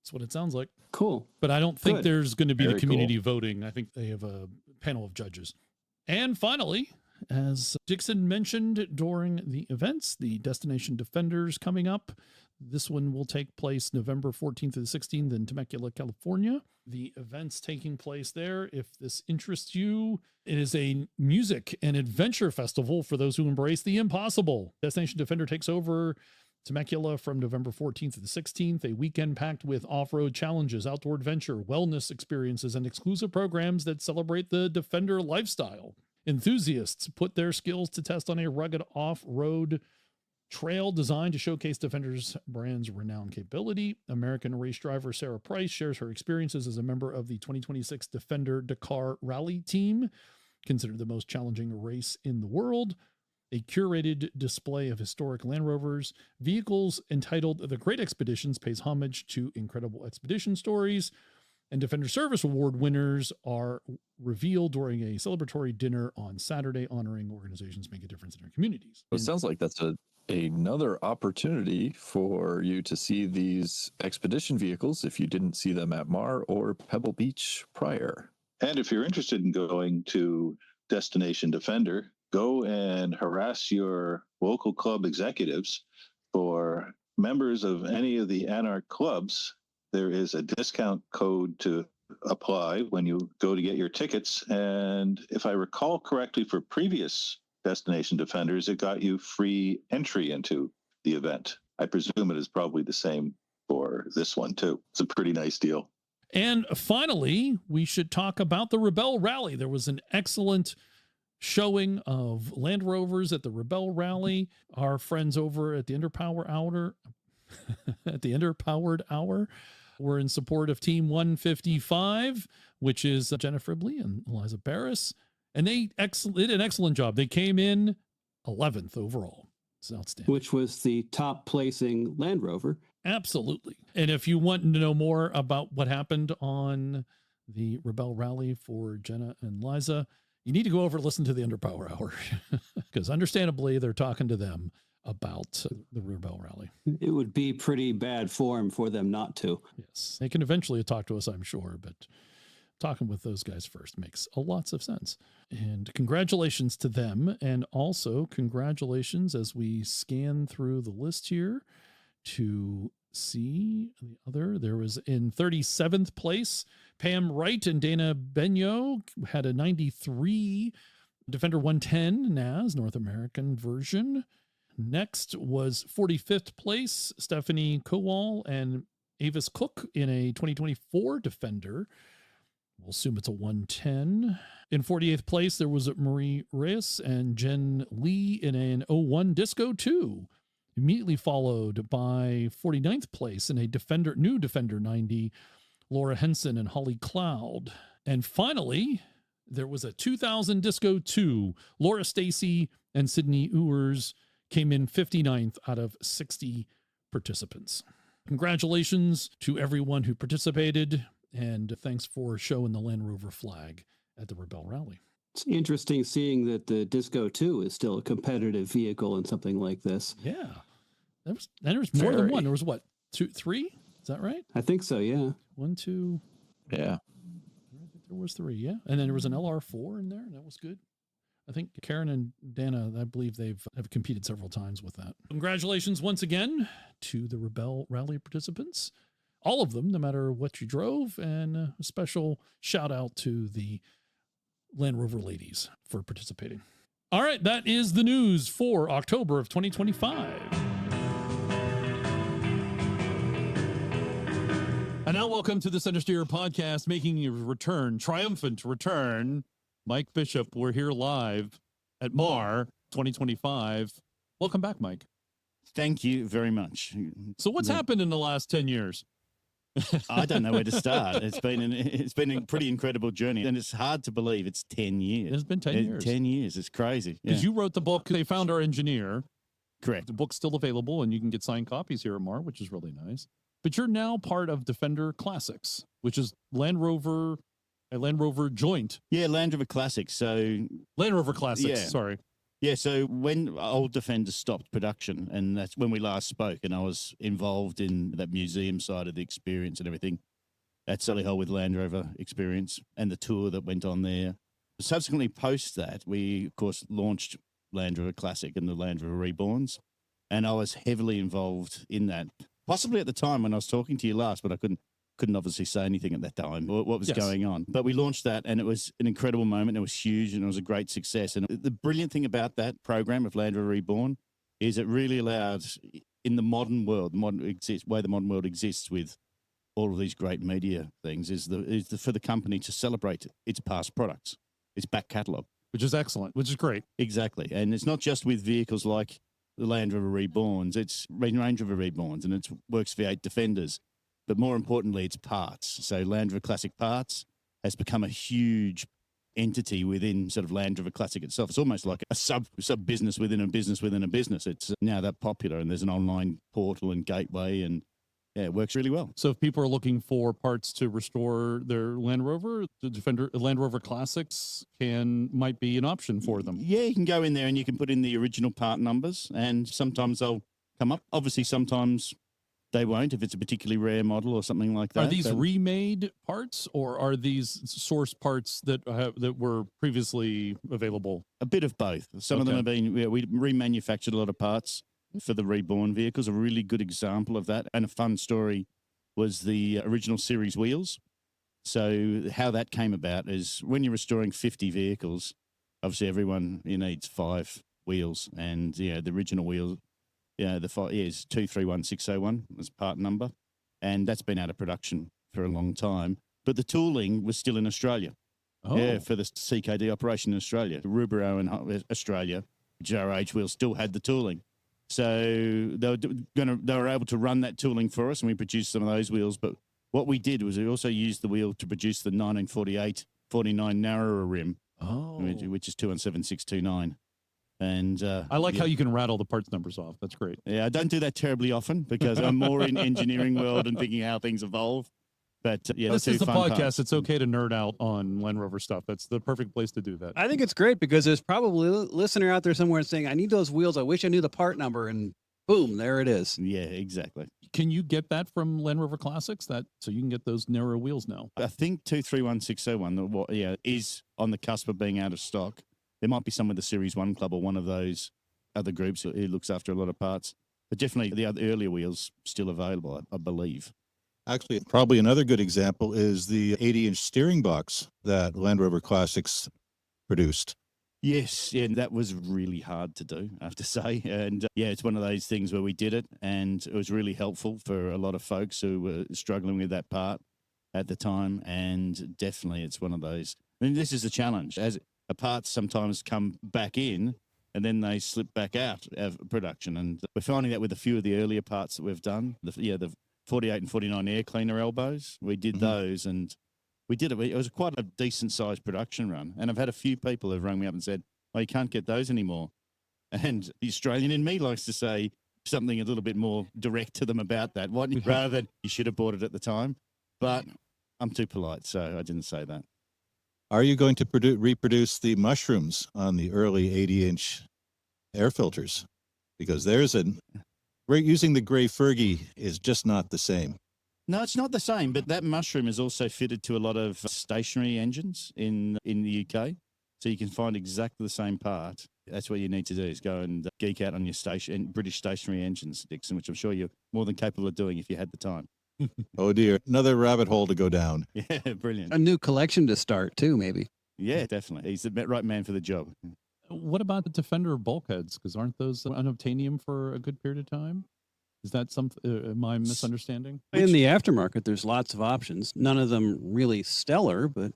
That's what it sounds like.
Cool.
But I don't think
Good.
there's going to be
Very
the community voting. I think they have a panel of judges. And finally, as Dixon mentioned during the events, the Destination Defenders coming up. This one will take place November 14th to the 16th in Temecula, California. The events taking place there, if this interests you, it is a music and adventure festival for those who embrace the impossible. Destination Defender takes over Temecula from November 14th to the 16th, a weekend packed with off-road challenges, outdoor adventure, wellness experiences, and exclusive programs that celebrate the Defender lifestyle. Enthusiasts put their skills to test on a rugged off-road trail designed to showcase Defender's brand's renowned capability. American race driver Sarah Price shares her experiences as a member of the 2026 Defender Dakar Rally team, considered the most challenging race in the world. A curated display of historic Land Rovers vehicles entitled The Great Expeditions pays homage to incredible expedition stories. And Defender Service Award winners are revealed during a celebratory dinner on Saturday, honoring organizations make a difference in their communities.
It sounds like that's another opportunity for you to see these expedition vehicles if you didn't see them at Mar or Pebble Beach prior.
And if you're interested in going to Destination Defender, go and harass your local club executives. For members of any of the Anarch clubs, there is a discount code to apply when you go to get your tickets. And if I recall correctly, for previous Destination Defenders, it got you free entry into the event. I presume it is probably the same for this one too. It's a pretty nice deal.
And finally, we should talk about the Rebel Rally. There was an excellent showing of Land Rovers at the Rebel Rally. Our friends over at the Underpowered Hour were in support of Team 155, which is Jenna Fribley and Eliza Barris. And they did an excellent job. They came in 11th overall. It's outstanding.
Which was the top placing Land Rover.
Absolutely. And if you want to know more about what happened on the Rebel Rally for Jenna and Liza, you need to go over and listen to the Underpower Hour, because understandably, they're talking to them about the Rebel Rally.
It would be pretty bad form for them not to.
Yes, they can eventually talk to us, I'm sure, but talking with those guys first makes a lots of sense. And congratulations to them. And also congratulations as we scan through the list here to see the other. There was in 37th place, Pam Wright and Dana Benyo had a 93 Defender 110 NAS North American version. Next was 45th place, Stephanie Kowal and Avis Cook in a 2024 Defender. We'll assume it's a 110. In 48th place, there was Marie Reyes and Jen Lee in an 01 Disco 2. Immediately followed by 49th place in a new Defender 90, Laura Henson and Holly Cloud. And finally, there was a 2000 Disco 2. Laura Stacy and Sydney Ewers came in 59th out of 60 participants. Congratulations to everyone who participated, and thanks for showing the Land Rover flag at the Rebelle Rally.
It's interesting seeing that the Disco 2 is still a competitive vehicle in something like this.
Yeah. There was more than one. There was what, 2, 3? Is that right?
I think so, yeah.
1, 2.
Yeah.
I think there was 3, yeah. And then there was an LR4 in there. That was good. I think Karen and Dana, I believe have competed several times with that. Congratulations once again to the Rebelle Rally participants. All of them, no matter what you drove, and a special shout out to the Land Rover ladies for participating. All right, that is the news for October of 2025. And now welcome to the CentreSteer podcast, making your return, triumphant return. Mike Bishop, we're here live at MAR 2025. Welcome back, Mike.
Thank you very much.
So what's happened in the last 10 years?
I don't know where to start. It's been a pretty incredible journey, and it's hard to believe it's 10 years.
It's been 10 years.
10 years. It's crazy.
Because you wrote the book, They Found Our Engineer.
Correct.
The book's still available, and you can get signed copies here at MAR, which is really nice. But you're now part of Defender Classics, which is a Land Rover joint.
Yeah, Land Rover Classics. So
Land Rover Classics, sorry.
Yeah, so when old Defender stopped production, and that's when we last spoke, and I was involved in that museum side of the experience and everything at Solihull with Land Rover experience and the tour that went on there. Subsequently, post that, we, of course, launched Land Rover Classic and the Land Rover Reborns, and I was heavily involved in that, possibly at the time when I was talking to you last, but I couldn't obviously say anything at that time, what was going on. But we launched that, and it was an incredible moment. It was huge, and it was a great success. And the brilliant thing about that program of Land Rover Reborn is it really allowed, in the modern world, way the modern world exists with all of these great media things, is for the company to celebrate its past products, its back catalogue.
Which is excellent, which is great.
Exactly. And it's not just with vehicles like the Land Rover Reborns, it's Range Rover Reborns, and it's Works V8 Defenders. But more importantly, it's parts. So Land Rover Classic Parts has become a huge entity within sort of Land Rover Classic itself. It's almost like a sub business within a business within a business. It's now that popular, and there's an online portal and gateway, and yeah, it works really well.
So if people are looking for parts to restore their Land Rover, the Defender Land Rover Classics might be an option for them.
Yeah, you can go in there and you can put in the original part numbers, and sometimes they'll come up. Obviously, sometimes they won't if it's a particularly rare model or something like that.
Are these remade parts, or are these source parts that were previously available?
A bit of both. Some of them have been, we remanufactured a lot of parts for the Reborn vehicles. A really good example of that, and a fun story, was the original series wheels. So how that came about is when you're restoring 50 vehicles, obviously everyone needs 5 wheels, and the original wheels, the 5 is 231601 as part number, and that's been out of production for a long time. But the tooling was still in Australia.
Oh.
Yeah, for the CKD operation in Australia, Rubero in Australia, JRH wheels still had the tooling. So they were able to run that tooling for us, and we produced some of those wheels. But what we did was we also used the wheel to produce the 1948-49 narrower rim, which is 217629. And
I like how you can rattle the parts numbers off. That's great.
Yeah, I don't do that terribly often because I'm more in engineering world and thinking how things evolve. But
this is the podcast. Parts. It's okay to nerd out on Land Rover stuff. That's the perfect place to do that.
I think it's great because there's probably a listener out there somewhere saying, I need those wheels. I wish I knew the part number. And boom, there it is.
Yeah, exactly.
Can you get that from Land Rover Classics? So you can get those narrow wheels now?
I think 231601 is on the cusp of being out of stock. There might be some with the Series 1 Club or one of those other groups who looks after a lot of parts. But definitely the other earlier wheels still available, I believe.
Actually, probably another good example is the 80-inch steering box that Land Rover Classics produced.
Yes, yeah, that was really hard to do, I have to say. And it's one of those things where we did it, and it was really helpful for a lot of folks who were struggling with that part at the time. And definitely it's one of those. I mean, this is the challenge. As parts sometimes come back in and then they slip back out of production. And we're finding that with a few of the earlier parts that we've done, the 48 and 49 air cleaner elbows. We did those, and we did it. It was quite a decent sized production run. And I've had a few people who've rung me up and said, "Oh, you can't get those anymore." And the Australian in me likes to say something a little bit more direct to them about that, rather than you should have bought it at the time. But I'm too polite, so I didn't say that.
Are you going to reproduce the mushrooms on the early 80-inch air filters? Because using the Grey Fergie is just not the same.
No, it's not the same, but that mushroom is also fitted to a lot of stationary engines in the UK. So you can find exactly the same part. That's what you need to do, is go and geek out on your British stationary engines, Dixon, which I'm sure you're more than capable of doing if you had the time.
Oh, dear. Another rabbit hole to go down.
Yeah, brilliant.
A new collection to start, too, maybe.
Yeah, definitely. He's the right man for the job.
What about the Defender bulkheads? Because aren't those unobtainium for a good period of time? Is that something? Am I misunderstanding?
In the aftermarket, there's lots of options. None of them really stellar, but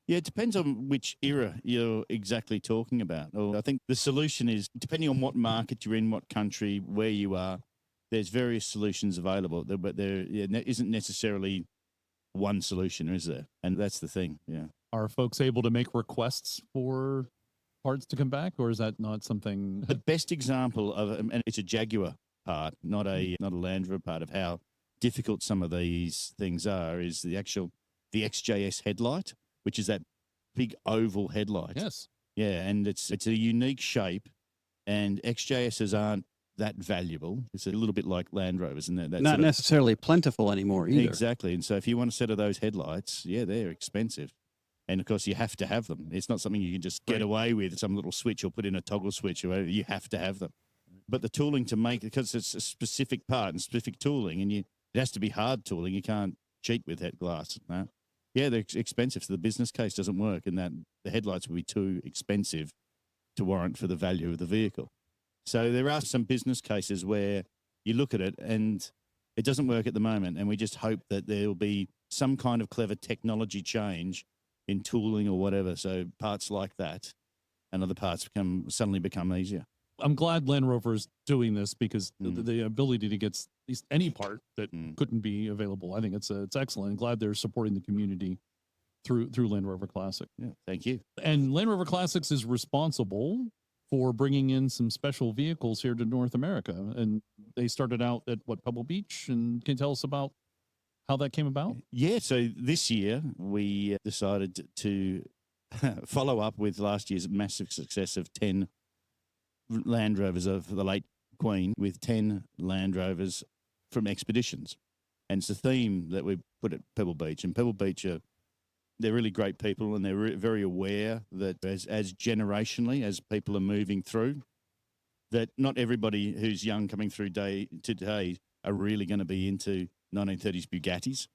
Yeah, it depends on which era you're exactly talking about. I think the solution is, depending on what market you're in, what country, where you are, there's various solutions available, but there isn't necessarily one solution, is there? And that's the thing, yeah.
Are folks able to make requests for parts to come back, or is that not something?
The best example of, and it's a Jaguar part, not a Land Rover part, of how difficult some of these things are, is the XJS headlight, which is that big oval headlight.
Yes.
Yeah, and it's a unique shape, and XJSs aren't that valuable. It's a little bit like Land Rovers, and that's
not necessarily plentiful anymore either.
Exactly. And so if you want a set of those headlights, yeah, they're expensive. And of course, you have to have them. It's not something you can just get away with, some little switch or put in a toggle switch or whatever. You have to have them. But the tooling to make, because it's a specific part and specific tooling, and it has to be hard tooling. You can't cheat with that glass. No? Yeah, they're expensive. So the business case doesn't work, and that the headlights will be too expensive to warrant for the value of the vehicle. So there are some business cases where you look at it and it doesn't work at the moment, and we just hope that there will be some kind of clever technology change in tooling or whatever, so parts like that and other parts suddenly become easier.
I'm glad Land Rover is doing this, because the ability to get at least any part that couldn't be available, I think it's excellent. I'm glad they're supporting the community through Land Rover Classic.
Yeah, thank you.
And Land Rover Classics is responsible for bringing in some special vehicles here to North America, and they started out at Pebble Beach. And can you tell us about how that came about?
Yeah, so this year we decided to follow up with last year's massive success of 10 Land Rovers of the late Queen, with 10 Land Rovers from expeditions. And it's a theme that we put at Pebble Beach. And Pebble Beach, they're really great people, and they're very aware that as generationally, as people are moving through, that not everybody who's young coming through today are really going to be into 1930s Bugattis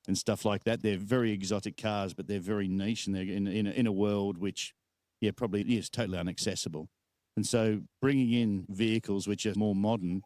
and stuff like that. They're very exotic cars, but they're very niche, and they're in a world which, probably is totally inaccessible. And so bringing in vehicles which are more modern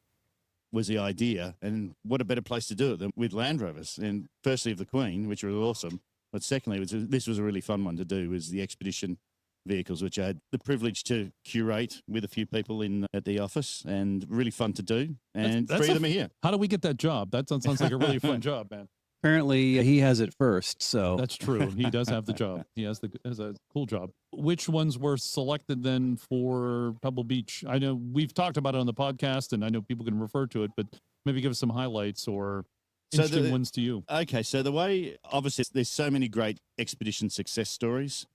was the idea. And what a better place to do it than with Land Rovers. And firstly, of the Queen, which were awesome. But secondly, this was a really fun one to do, was the expedition vehicles, which I had the privilege to curate with a few people at the office, and really fun to do. And
That's
three of them are here.
How do we get that job? That sounds like a really fun job, man.
Apparently, he has it first. So
That's true. He does have the job. He has a cool job. Which ones were selected then for Pebble Beach? I know we've talked about it on the podcast, and I know people can refer to it, but maybe give us some highlights or interesting ones to you.
Okay, so the way, obviously, there's so many great expedition success stories,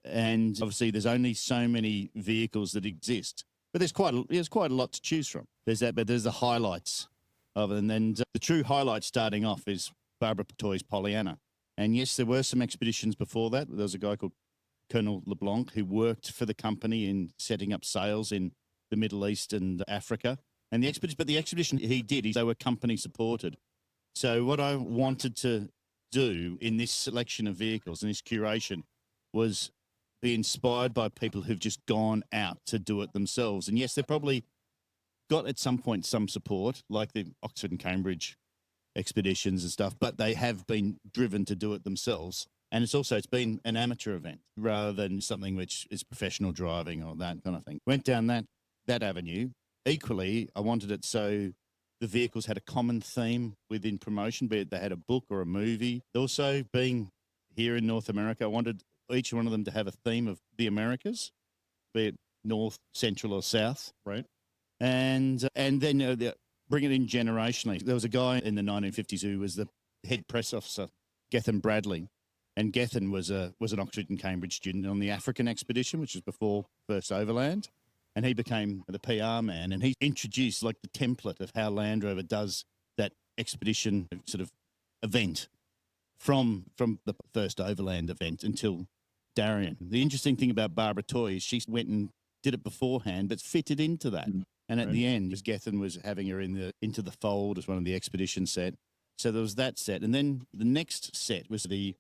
and obviously there's only so many vehicles that exist, but there's quite a lot to choose from. There's that, but there's the highlights of it, and then the true highlight starting off is Barbara Toy's Pollyanna. And yes, there were some expeditions before that. There was a guy called Colonel LeBlanc who worked for the company in setting up sales in the Middle East and Africa. And the expedition he did, they were company supported. So what I wanted to do in this selection of vehicles and this curation was be inspired by people who've just gone out to do it themselves. And yes, they've probably got at some point some support, like the Oxford and Cambridge expeditions and stuff, but they have been driven to do it themselves. And it's been an amateur event rather than something which is professional driving or that kind of thing. Went down that avenue. Equally, I wanted it so the vehicles had a common theme within promotion, be it they had a book or a movie. Also, being here in North America, I wanted each one of them to have a theme of the Americas, be it North, Central, or South.
Right.
And then bring it in generationally. There was a guy in the 1950s who was the head press officer, Gethin Bradley. And Gethin was an Oxford and Cambridge student on the African expedition, which was before First Overland. And he became the PR man, and he introduced like the template of how Land Rover does that expedition sort of event from the First Overland event until Darien. The interesting thing about Barbara Toy is she went and did it beforehand, but fitted into that. And at the end, Gethin was having her into the fold as one of the expedition set. So there was that set. And then the next set was the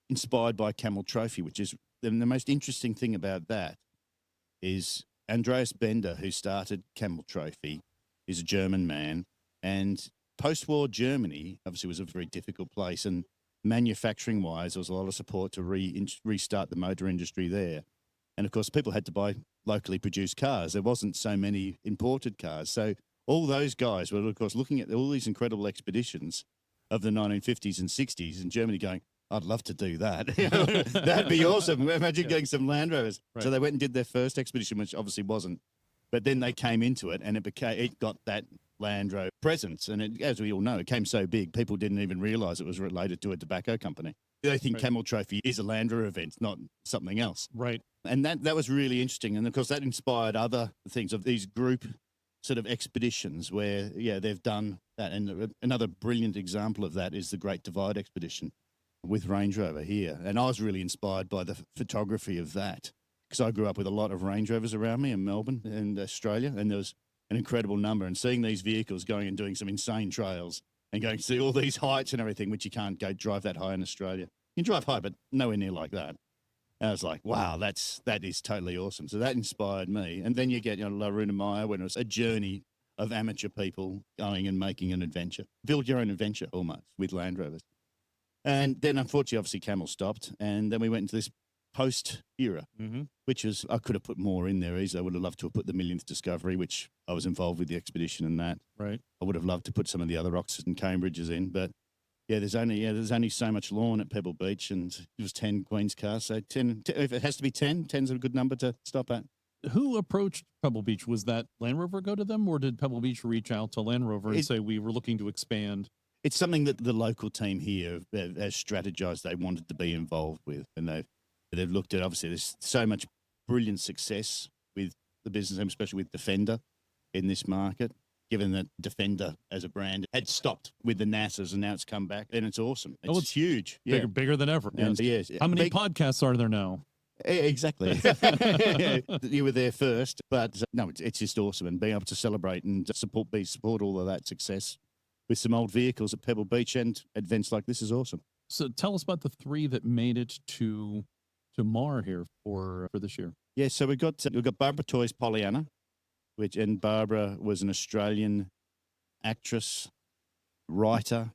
inspired by Camel Trophy, which is the most interesting thing about that is Andreas Bender, who started Camel Trophy, is a German man. And post-war Germany obviously was a very difficult place. And manufacturing-wise, there was a lot of support to restart the motor industry there. And, of course, people had to buy locally produced cars. There wasn't so many imported cars. So all those guys were, of course, looking at all these incredible expeditions of the 1950s and 60s in Germany going, I'd love to do that. That'd be awesome. Imagine getting some Land Rovers. Right. So they went and did their first expedition, which obviously wasn't. But then they came into it, and it got that Land Rover presence. And as we all know, it came so big, people didn't even realise it was related to a tobacco company. They think Camel Trophy is a Land Rover event, not something else.
Right.
And that was really interesting. And, of course, that inspired other things of these group sort of expeditions where, they've done that. And another brilliant example of that is the Great Divide expedition with Range Rover here. And I was really inspired by the photography of that because I grew up with a lot of Range Rovers around me in Melbourne and Australia, and there was an incredible number. And seeing these vehicles going and doing some insane trails and going to see all these heights and everything, which you can't go drive that high in Australia. You can drive high, but nowhere near like that. And I was like, wow, that is totally awesome. So that inspired me. And then you get La Runa Maya, when it was a journey of amateur people going and making an adventure. Build your own adventure almost with Land Rovers. And then, unfortunately, obviously, Camel stopped. And then we went into this post-era, which was, I could have put more in there easily. I would have loved to have put the millionth discovery, which I was involved with the expedition and that.
Right. I
would have loved to put some of the other Oxford and Cambridges in. But, there's only so much lawn at Pebble Beach, and it was 10 Queen's cars. So 10, if it has to be 10, 10's a good number to stop at.
Who approached Pebble Beach? Was that Land Rover go to them, or did Pebble Beach reach out to Land Rover and say, we were looking to expand?
It's something that the local team here has strategized they wanted to be involved with. And they've looked at, obviously, there's so much brilliant success with the business, especially with Defender in this market, given that Defender as a brand had stopped with the NASAs and now it's come back. And it's awesome. It's huge.
Bigger than ever.
And yes.
How many podcasts are there now?
Exactly. You were there first. But no, it's just awesome. And being able to celebrate and support all of that success with some old vehicles at Pebble Beach and events like this is awesome.
So tell us about the 3 that made it to Mar here for this year.
Yeah, so we've got Barbara Toy's Pollyanna, and Barbara was an Australian actress, writer,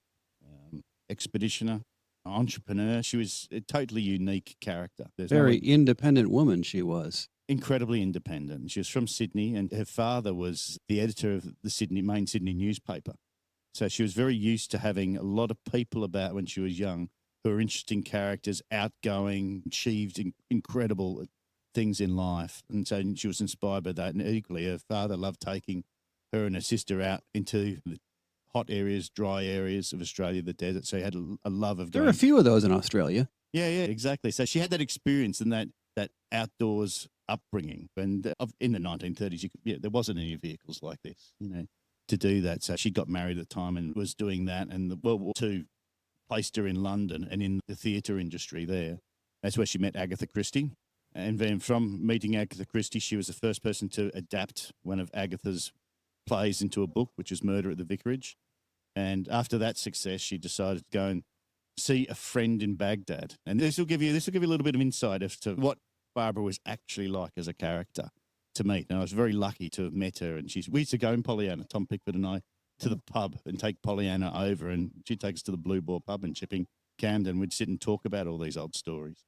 expeditioner, entrepreneur. She was a totally unique character.
Very independent woman she was.
Incredibly independent. She was from Sydney, and her father was the editor of the main Sydney newspaper. So she was very used to having a lot of people about when she was young who were interesting characters, outgoing, achieved incredible things in life. And so she was inspired by that. And equally, her father loved taking her and her sister out into the hot areas, dry areas of Australia, the desert. So he had a love of going.
There are a few of those in Australia.
Yeah, exactly. So she had that experience and that outdoors upbringing. And in the 1930s, there wasn't any vehicles like this, to do that. So she got married at the time and was doing that. And the World War II placed her in London and in the theatre industry there. That's where she met Agatha Christie. And then from meeting Agatha Christie, she was the first person to adapt one of Agatha's plays into a book, which is Murder at the Vicarage. And after that success, she decided to go and see a friend in Baghdad. And this will give you a little bit of insight as to what Barbara was actually like as a character to meet. And I was very lucky to have met her. And we used to go in Pollyanna, Tom Pickford and I, to the pub and take Pollyanna over. And she'd take us to the Blue Boar pub in Chipping, Camden. We'd sit and talk about all these old stories.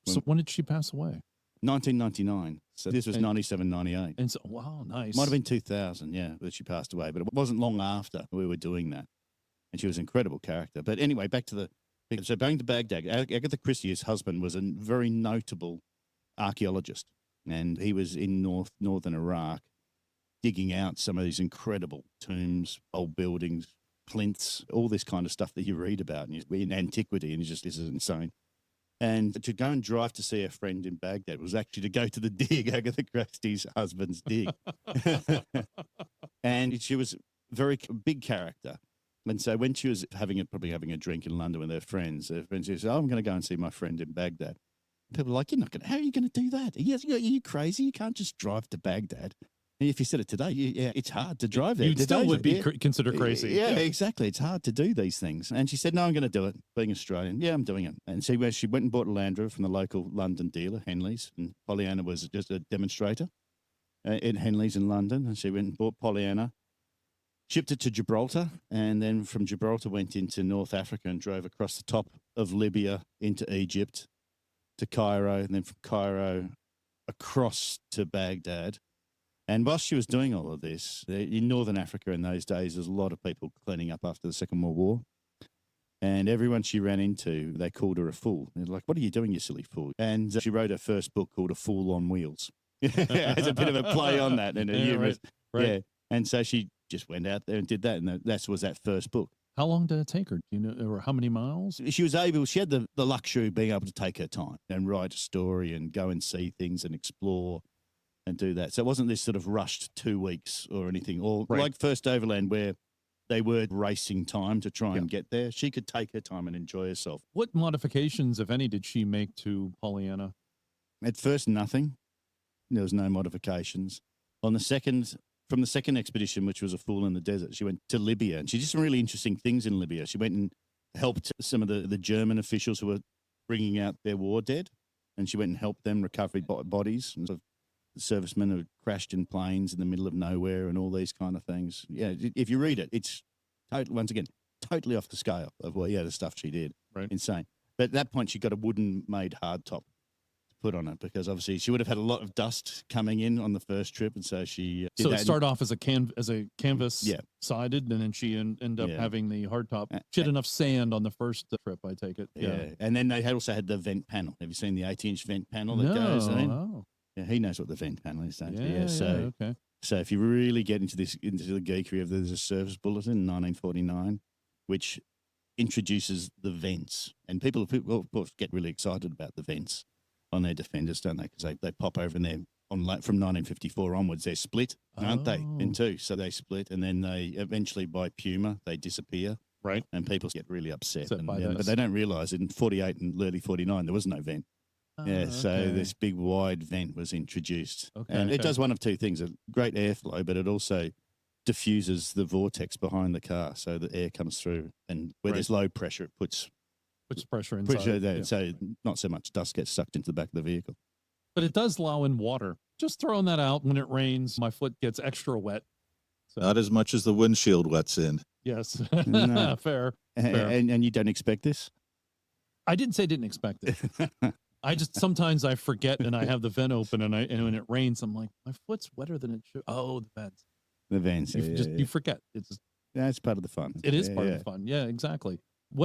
So when did she pass away?
1999. So this was 97, 98.
And so, wow, nice.
Might have been 2000, yeah, that she passed away. But it wasn't long after we were doing that. And she was an incredible character. But anyway, back to the... So going to Baghdad, Agatha Christie's husband was a very notable archaeologist. And he was in northern Iraq digging out some of these incredible tombs, old buildings, plinths, all this kind of stuff that you read about in antiquity. And this is insane. And to go and drive to see a friend in Baghdad was actually to go to the dig, Agatha Christie's husband's dig. And she was very big character. And so when she was probably having a drink in London with her friends said, oh, I'm going to go and see my friend in Baghdad. People were like, how are you going to do that? Are you crazy? You can't just drive to Baghdad. And if you said it today, it's hard to drive there.
You still would be considered crazy.
Yeah, exactly. It's hard to do these things. And she said, no, I'm going to do it, being Australian. Yeah, I'm doing it. And she went and bought a Land Rover from the local London dealer, Henley's. And Pollyanna was just a demonstrator at Henley's in London. And she went and bought Pollyanna, shipped it to Gibraltar, and then from Gibraltar went into North Africa and drove across the top of Libya into Egypt to Cairo, and then from Cairo across to Baghdad. And whilst she was doing all of this, in Northern Africa in those days, there's a lot of people cleaning up after the Second World War. And everyone she ran into, they called her a fool. They're like, what are you doing, you silly fool? And she wrote her first book called A Fool on Wheels. As a bit of a play on that. And
right.
Yeah. And so she just went out there and did that. And that was that first book.
How long did it take her? Do you know, or how many miles?
She had the luxury of being able to take her time and write a story and go and see things and explore and do that. So it wasn't this sort of rushed 2 weeks or anything, or like First Overland where they were racing time to try and get there. She could take her time and enjoy herself.
What modifications, if any, did she make to Pollyanna?
At first, nothing. There was no modifications. From the second expedition, which was A Fool in the Desert, she went to Libya, and she did some really interesting things in Libya. She went and helped some of the German officials who were bringing out their war dead, and she went and helped them recover bodies and sort of servicemen who crashed in planes in the middle of nowhere and all these kind of things. Yeah, if you read it, it's totally off the scale of the stuff she did.
Right.
Insane. But at that point, she got a wooden-made hardtop to put on it because obviously she would have had a lot of dust coming in on the first trip, and so she did
so
that.
It started off as a canvas sided, and then she ended up having the hardtop. She had enough sand on the first trip, I take it.
Yeah, and then they also had the vent panel. Have you seen the 80-inch vent panel that goes in?
Oh.
Yeah, he knows what the vent panel is, don't you?
Yeah,
so,
okay.
So if you really get into the geekery of there's a service bulletin in 1949, which introduces the vents. And people of course, get really excited about the vents on their Defenders, don't they? Because they pop over in there from 1954 onwards. They're split, aren't they, in two? So they split, and then they eventually, by Puma, they disappear.
Right.
And people get really upset.
By
but they don't realise in 48 and early 49, there was no vent. So this big wide vent was introduced. And it does one of two things, a great airflow, but it also diffuses the vortex behind the car. So the air comes through, and where there's low pressure, it puts
pressure inside.
So not so much dust gets sucked into the back of the vehicle.
But it does allow in water. Just throwing that out, when it rains, my foot gets extra wet. So.
Not as much as the windshield wets in.
Yes.
No.
Fair.
And you don't expect this?
I didn't say didn't expect it. I just sometimes I forget and I have the vent open and when it rains, I'm like, my foot's wetter than it should. Oh, the vents.
The vents.
You forget.
That's part of the fun.
It is part of the fun. Yeah, exactly.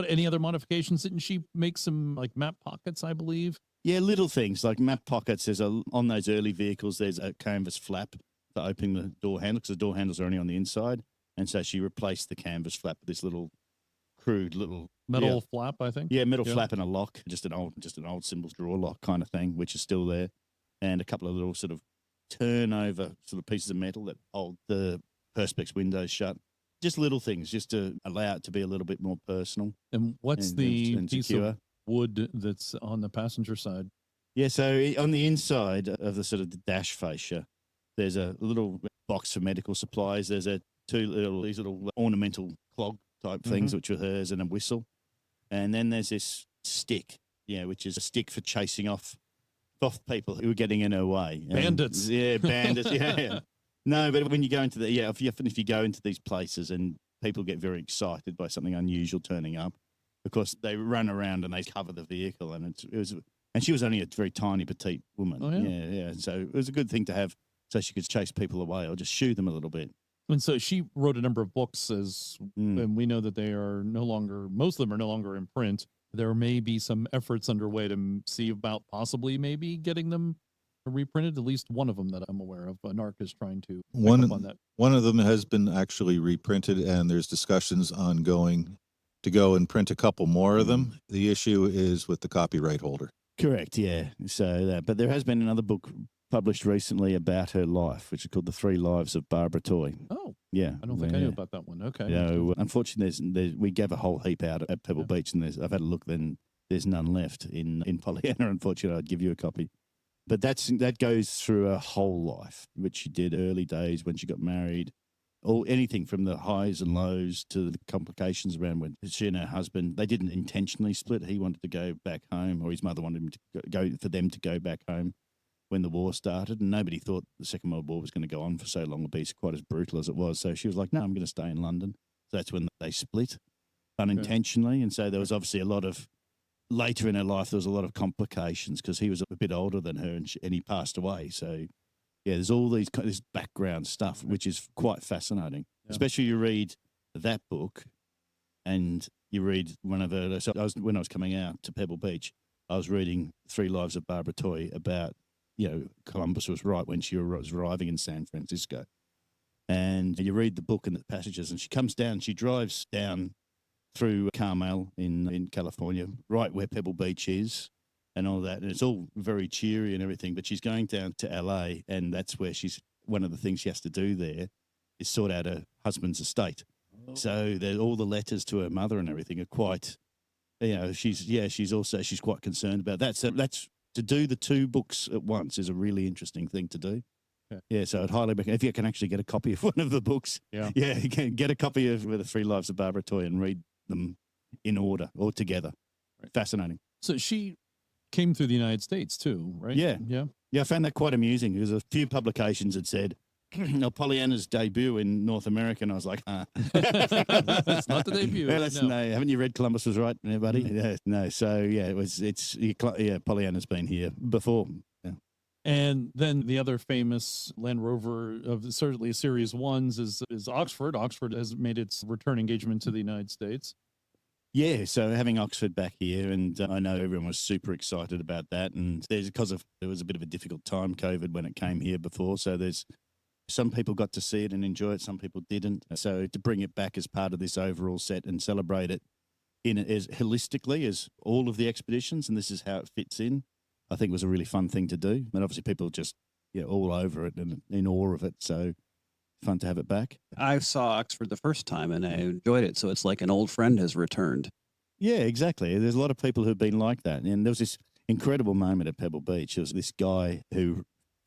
Any other modifications? Didn't she make some like map pockets, I believe?
Yeah, little things like map pockets. On those early vehicles, there's a canvas flap for opening the door handle because the door handles are only on the inside. And so she replaced the canvas flap with this little crude little
metal flap, I think.
Yeah, metal flap and a lock, just an old symbols drawer lock kind of thing, which is still there, and a couple of little sort of turnover sort of pieces of metal that hold the perspex windows shut. Just little things, just to allow it to be a little bit more personal.
And what's the piece of wood that's on the passenger side? Yeah,
so on the inside of the sort of the dash fascia, there's a little box for medical supplies. There's these little ornamental clog type things, which are hers, and a whistle. And then there's this stick, which is a stick for chasing off people who are getting in her way.
Bandits.
Bandits. Yeah. No, but when you go into if you go into these places and people get very excited by something unusual turning up, of course they run around and they cover the vehicle, and it was And she was only a very tiny, petite woman.
Oh, yeah.
Yeah. So it was a good thing to have so she could chase people away or just shoo them a little bit.
And so she wrote a number of books,
Mm.
and we know that they are no longer, most of them are no longer in print. There may be some efforts underway to see about possibly maybe getting them reprinted, at least one of them that I'm aware of. NARC is trying to pick up on that.
One of them has been actually reprinted, and there's discussions ongoing to go and print a couple more of them. The issue is with the copyright holder.
Correct, yeah. So but there has been another book published recently about her life, which is called The Three Lives of Barbara Toy.
Oh,
yeah.
I don't think I knew about that one. Okay.
Unfortunately, we gave a whole heap out at Pebble Beach, and I've had a look. Then there's none left in Pollyanna. Unfortunately, I'd give you a copy. But that goes through her whole life, which she did early days when she got married, anything from the highs and lows to the complications around when she and her husband, they didn't intentionally split. He wanted to go back home, or his mother wanted him to go back home when the war started, and nobody thought the Second World War was going to go on for so long or be quite as brutal as it was. So she was like, no, I'm going to stay in London. So that's when they split unintentionally. And so there was obviously a lot of, later in her life, there was a lot of complications because he was a bit older than her and he passed away. So, yeah, there's all this background stuff, which is quite fascinating, especially you read that book and you read one of her. So when I was coming out to Pebble Beach, I was reading Three Lives of Barbara Toy about, Columbus was right when she was arriving in San Francisco. And you read the book and the passages, and she comes down, she drives down through Carmel in California, right where Pebble Beach is and all that. And it's all very cheery and everything, but she's going down to LA, and that's where one of the things she has to do there is sort out her husband's estate. Oh. So all the letters to her mother and everything are quite, she's quite concerned about that. So that's to do the two books at once is a really interesting thing to do. Yeah, so I'd highly recommend if you can actually get a copy of one of the books. Yeah, you can get a copy of The Three Lives of Barbara Toy and read them in order or together. Right. Fascinating.
So she came through the United States too, right?
Yeah. I found that quite amusing because a few publications had said Pollyanna's debut in North America, and I was like,
It's not the debut.
No. Haven't you read Columbus Was Right, everybody? Yeah, no. So Pollyanna's been here before. Yeah.
And then the other famous Land Rover of certainly Series 1s is Oxford. Oxford has made its return engagement to the United States.
Yeah, so having Oxford back here, and I know everyone was super excited about that. And there was a bit of a difficult time, COVID, when it came here before. So some people got to see it and enjoy it, some people didn't. So to bring it back as part of this overall set and celebrate it as holistically as all of the expeditions, and this is how it fits in, I think was a really fun thing to do. And obviously people just all over it and in awe of it. So fun to have it back.
I saw Oxford the first time and I enjoyed it. So it's like an old friend has returned.
Yeah, exactly. There's a lot of people who've been like that. And there was this incredible moment at Pebble Beach. There was this guy who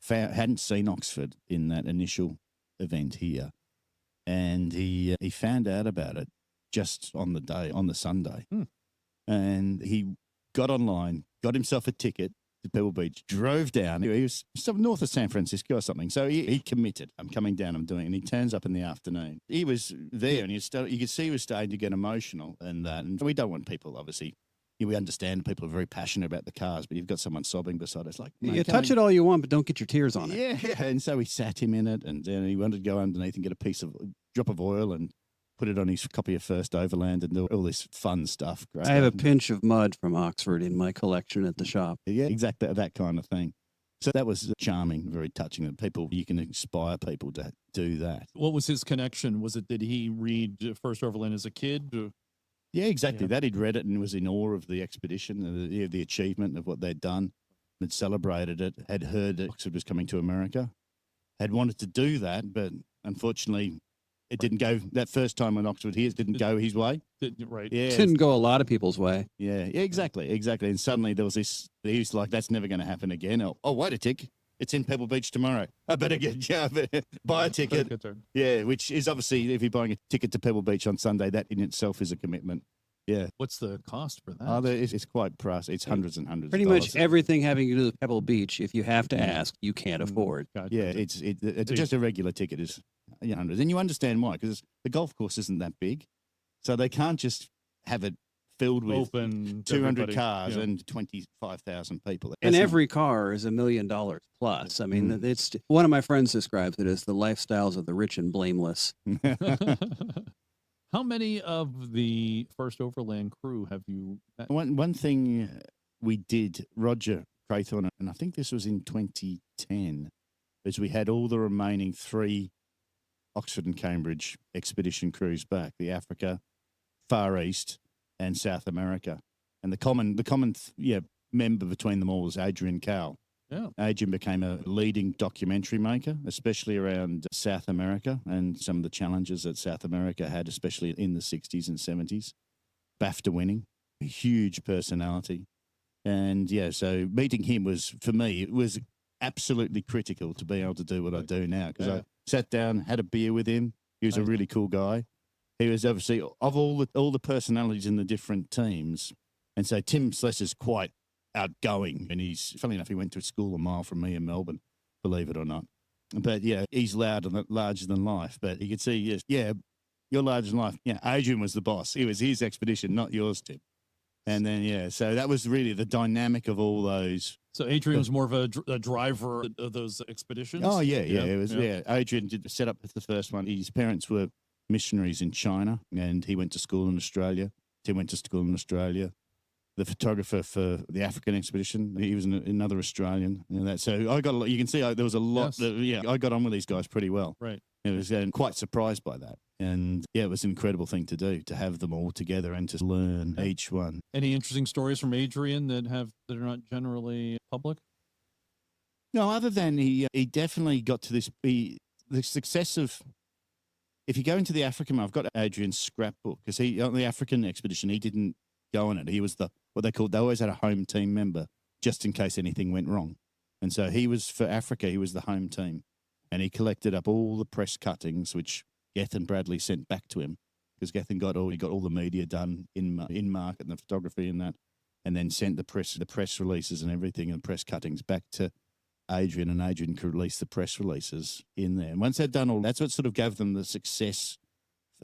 hadn't seen Oxford in that initial event here. And he found out about it just on the Sunday. And he got online, got himself a ticket to Pebble Beach, drove down. He was north of San Francisco or something. So he committed. I'm coming down, I'm doing it. And he turns up in the afternoon. He was there and you could see he was starting to get emotional and that. And we don't want people, obviously. We understand people are very passionate about the cars, but you've got someone sobbing beside us. Like,
you touch it all you want, but don't get your tears on it.
Yeah. And so we sat him in it, and then he wanted to go underneath and get a drop of oil and put it on his copy of First Overland and do all this fun stuff.
Great. I have a pinch of mud from Oxford in my collection at the shop.
Yeah, exactly that kind of thing. So that was charming, very touching. That you can inspire people to do that.
What was his connection? Did he read First Overland as a kid?
Yeah, exactly. Yeah. That he'd read it and was in awe of the expedition, and the achievement of what they'd done, had celebrated it, had heard that Oxford was coming to America, had wanted to do that, but unfortunately it didn't go. That first time when Oxford here didn't go his way.
Right.
Yeah.
Didn't go a lot of people's way.
Yeah, exactly. And suddenly there was this, he was like, that's never going to happen again. Oh, wait a tick. It's in Pebble Beach tomorrow. I better buy a ticket. Yeah, which is obviously, if you're buying a ticket to Pebble Beach on Sunday, that in itself is a commitment. Yeah.
What's the cost for that?
It's quite pricey. It's hundreds and hundreds.
Pretty
of
much everything having to do with Pebble Beach, if you have to ask, you can't afford.
Gotcha.
Yeah, it's just a regular ticket is hundreds. And you understand why, because the golf course isn't that big. So they can't just have it filled with
open to
200
everybody.
cars
Yeah.
and 25,000 people.
And
That's
every car is $1 million plus. I mean,
Mm.
it's one of my friends describes it as the lifestyles of the rich and blameless.
How many of the First Overland crew have you met?
One thing we did, Roger Craythorne, and I think this was in 2010, is we had all the remaining 3 Oxford and Cambridge expedition crews back, the Africa, Far East, and South America. And the common member between them all was Adrian Cowell.
Yeah.
Adrian became a leading documentary maker, especially around South America and some of the challenges that South America had, especially in the 60s and 70s. BAFTA winning, a huge personality. And yeah, so meeting him was, for me, it was absolutely critical to be able to do what I do now, because I sat down, had a beer with him. He was a really cool guy. He was obviously, of all the personalities in the different teams. And so Tim Slessor's quite outgoing, and he's, funny enough, he went to school a mile from me in Melbourne, believe it or not. But yeah, he's larger than life. But you could see, yes, yeah, you're larger than life. Yeah, Adrian was the boss. It was his expedition, not yours, Tim. And then, yeah, so that was really the dynamic of all those.
So Adrian was more of a driver of those expeditions?
Oh, yeah. It was, Adrian did set up the first one. His parents were missionaries in China, and he went to school in Australia. Tim went to school in Australia. The photographer for the African expedition, he was another Australian. So I got you can see there was a lot.
Yes.
I got on with these guys pretty well.
Right.
It was quite surprised by that. And yeah, it was an incredible thing to do, to have them all together and to learn each one.
Any interesting stories from Adrian that are not generally public?
No, other than he definitely got to this, the success of, if you go into the African, I've got Adrian's scrapbook, because on the African expedition, he didn't go on it. He was they always had a home team member just in case anything went wrong. And so for Africa, he was the home team. And he collected up all the press cuttings, which Gethin Bradley sent back to him, because Gethin got all the media done in market and the photography and that, and then sent the press releases and everything and press cuttings back to Adrian, and Adrian could release the press releases in there. And once they'd done all, that's what sort of gave them the success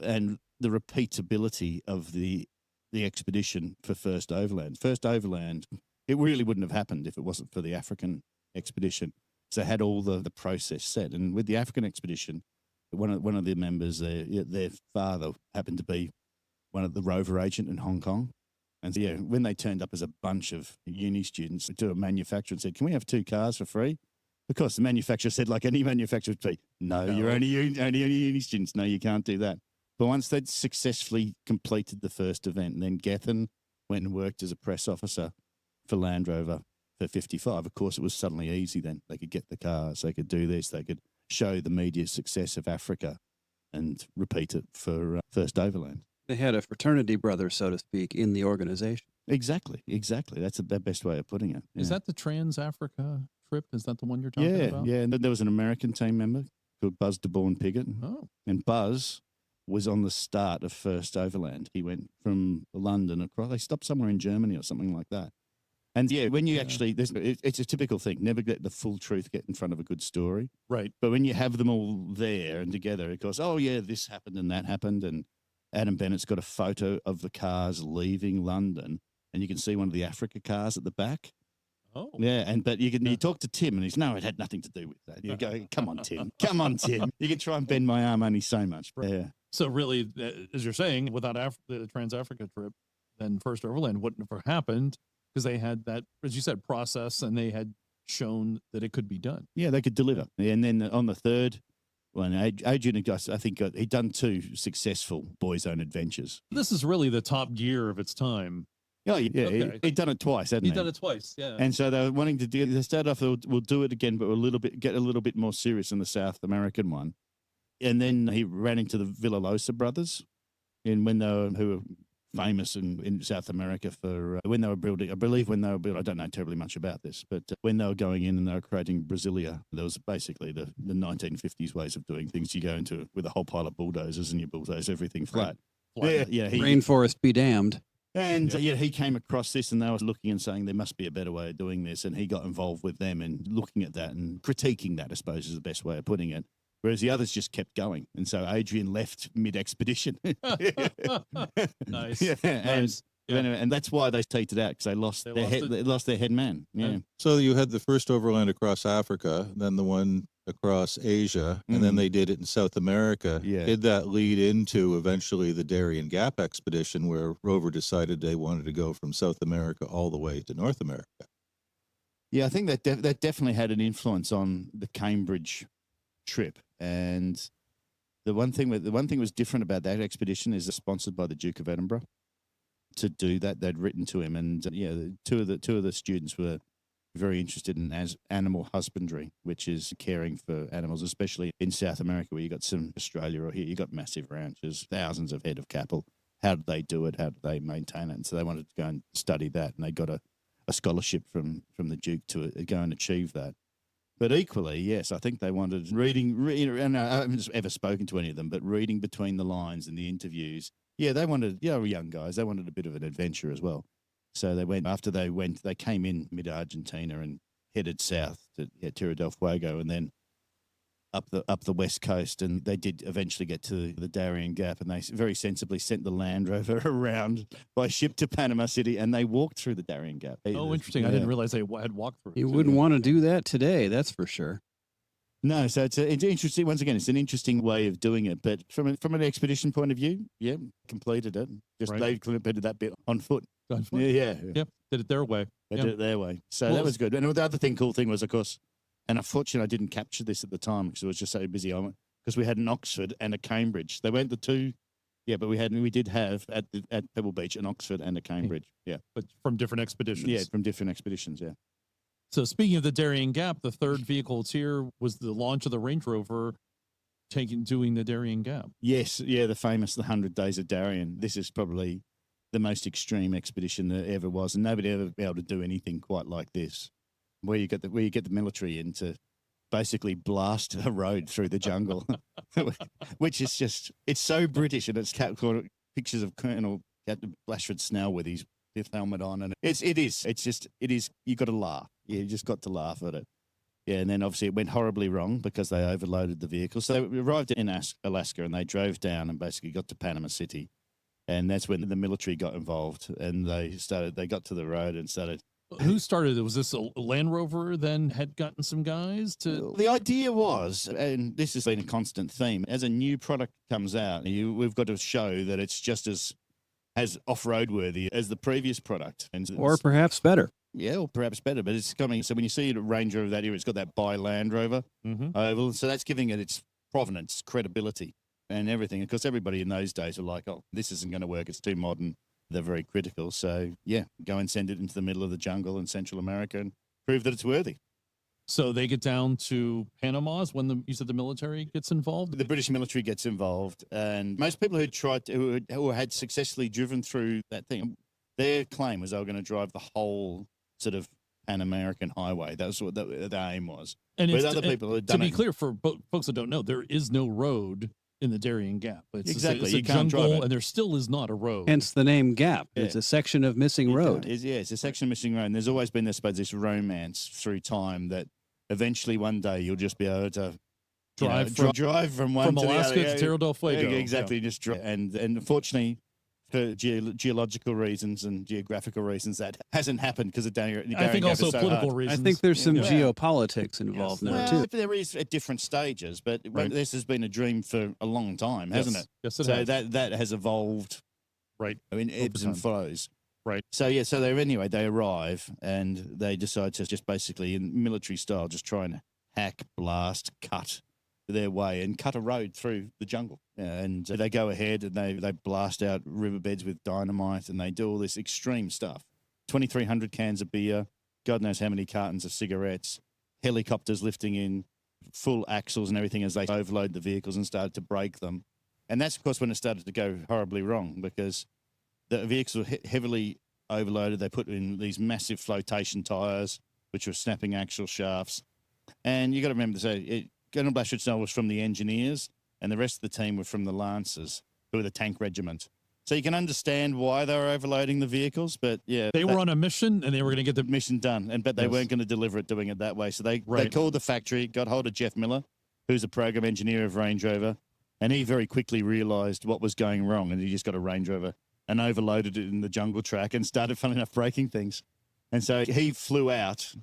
and the repeatability of the expedition for First Overland. First Overland, it really wouldn't have happened if it wasn't for the African expedition. So they had all the process set. And with the African expedition, one of the members, their father happened to be one of the rover agent in Hong Kong. And so, yeah, when they turned up as a bunch of uni students to a manufacturer and said, "Can we have 2 cars for free?" Of course, the manufacturer said, like any manufacturer would be, "No, you're only uni students. No, you can't do that." But once they'd successfully completed the first event, and then Gethin went and worked as a press officer for Land Rover for 55. Of course, it was suddenly easy then. They could get the cars, they could do this, they could show the media success of Africa and repeat it for First Overland.
They had a fraternity brother, so to speak, in the organization.
Exactly. That's the best way of putting it.
Is that the Trans-Africa trip? Is that the one you're talking about?
Yeah. And then there was an American team member called Buzz DeBorn Piggott.
Oh.
And Buzz was on the start of First Overland. He went from London across. They stopped somewhere in Germany or something like that. And yeah, when you actually, it's a typical thing. Never get the full truth get in front of a good story.
Right.
But when you have them all there and together, it goes, oh yeah, this happened and that happened. And Adam Bennett's got a photo of the cars leaving London, and you can see one of the Africa cars at the back.
Oh.
Yeah, but you talk to Tim, and he's, no, it had nothing to do with that. You go, come on, Tim. You can try and bend my arm only so much. Yeah.
So really, as you're saying, without the Trans-Africa trip, then First Overland wouldn't have happened, because they had that, as you said, process, and they had shown that it could be done.
Yeah, they could deliver. And then on the third one, Adrian and Gus, I think he'd done 2 successful boys' own adventures.
This is really the top gear of its time.
Oh, yeah.
Okay.
He'd done it twice, hadn't he?
He'd done it twice, yeah.
And so they were wanting to do, they started off, we'll do it again, but get a little bit more serious in the South American one. And then he ran into the Villalobos brothers, who were famous in South America for when they were building, I don't know terribly much about this, but when they were going in and they were creating Brasilia, there was basically the 1950s ways of doing things. You go into with a whole pile of bulldozers and you bulldoze everything flat.
Right.
Yeah.
Rainforest be damned.
And he came across this, and they were looking and saying there must be a better way of doing this, and he got involved with them and looking at that and critiquing that, I suppose, is the best way of putting it. Whereas the others just kept going. And so Adrian left mid-expedition.
Nice.
Yeah,
Nice. Yeah.
Anyway, and that's why they teetered out, because they lost their head man. Yeah.
So you had the first overland across Africa, then the one across Asia, and then they did it in South America.
Yeah.
Did that lead into eventually the Darien Gap expedition, where Rover decided they wanted to go from South America all the way to North America?
Yeah, I think that definitely had an influence on the Cambridge trip. And the one thing was different about that expedition is it's sponsored by the Duke of Edinburgh. To do that, they'd written to him, and two of the students were very interested in animal husbandry, which is caring for animals, especially in South America, where you got some Australia or here, you got massive ranches, thousands of head of cattle. How did they do it? How did they maintain it? And so they wanted to go and study that, and they got a scholarship from the Duke to go and achieve that. But equally, yes, I think they wanted reading, and I haven't ever spoken to any of them, but reading between the lines in the interviews. Yeah, they wanted, young guys, they wanted a bit of an adventure as well. So they came in mid-Argentina and headed south to Tierra del Fuego, and then up the west coast, and they did eventually get to the Darien Gap, and they very sensibly sent the Land Rover around by ship to Panama City, and they walked through the Darien Gap.
Oh, interesting. I didn't realize they had walked through.
You wouldn't want to do that today, that's for sure.
No, so it's interesting. Once again, it's an interesting way of doing it. But from an expedition point of view, yeah, completed it. They completed that bit on foot. Yeah.
Yep, did it their way.
They did it their way. So that was good. And the other cool thing was, of course, and unfortunately I didn't capture this at the time because I was just so busy. Because we had an Oxford and a Cambridge. They weren't the two. Yeah, but we did have at Pebble Beach an Oxford and a Cambridge. Yeah,
but from different expeditions.
Yeah, from different expeditions. Yeah.
So speaking of the Darien Gap, the third vehicle it's here was the launch of the Range Rover doing the Darien Gap.
Yes, yeah, the famous 100 Days of Darien. This is probably the most extreme expedition there ever was, and nobody ever be able to do anything quite like this, where you get the military in to basically blast a road through the jungle, which is just, it's so British, and it's pictures of Colonel Captain Blashford Snell with his helmet on, and it is you got to laugh. You just got to laugh at it. Yeah, and then obviously it went horribly wrong because they overloaded the vehicle. So they arrived in Alaska, and they drove down and basically got to Panama City, and that's when the military got involved, and they got to the road and started.
Who started it? Was this a Land Rover then had gotten some guys to?
The idea was, and this has been a constant theme, as a new product comes out, we've got to show that it's just as off-road worthy as the previous product.
Or perhaps better.
Yeah, or perhaps better, but it's coming. So when you see a Range Rover that era, it's got that by Land Rover oval. So that's giving it its provenance, credibility, and everything. Of course, everybody in those days were like, oh, this isn't going to work. It's too modern. They're very critical. So, yeah, go and send it into the middle of the jungle in Central America and prove that it's worthy.
So they get down to Panama's when you said the military gets involved?
The British military gets involved. And most people who had successfully driven through that thing, their claim was they were going to drive the whole sort of Pan-American highway. That was what the aim was.
And
with other people who had done
to be clear, for folks that don't know, there is no road in the Darien Gap. It's a jungle, and there still is not a road.
Hence the name Gap. Yeah. It's a section of missing road.
It's a section of missing road. And there's always been, I suppose, this romance through time that eventually one day you'll just be able to drive from one to
Alaska
the other.
to Tierra del Fuego.
Exactly. Yeah. Just drive. And unfortunately, for geological reasons and geographical reasons, that hasn't happened because of Darien.
I think also political
hard.
reasons.
I think there's some geopolitics involved now too.
There is at different stages, but this has been a dream for a long time, hasn't it?
Yes, it
has.
So
that has evolved,
right?
I mean, ebbs and flows,
right?
So they arrive and they decide to just basically in military style just try and hack, blast, cut their way and cut a road through the jungle. And they go ahead and they blast out riverbeds with dynamite, and they do all this extreme stuff. 2,300 cans of beer, God knows how many cartons of cigarettes, helicopters lifting in, full axles and everything as they overload the vehicles and started to break them. And that's, of course, when it started to go horribly wrong because the vehicles were heavily overloaded. They put in these massive flotation tires, which were snapping axle shafts. And you got to remember, Colonel Blashford Snell was from the engineers, and the rest of the team were from the Lancers, who were the tank regiment. So you can understand why they were overloading the vehicles, but yeah.
They were on a mission, and they were going to get the
mission done, but they weren't going to deliver it doing it that way. So they called the factory, got hold of Jeff Miller, who's a program engineer of Range Rover, and he very quickly realised what was going wrong, and he just got a Range Rover and overloaded it in the jungle track and started, funny enough, breaking things. And so he flew out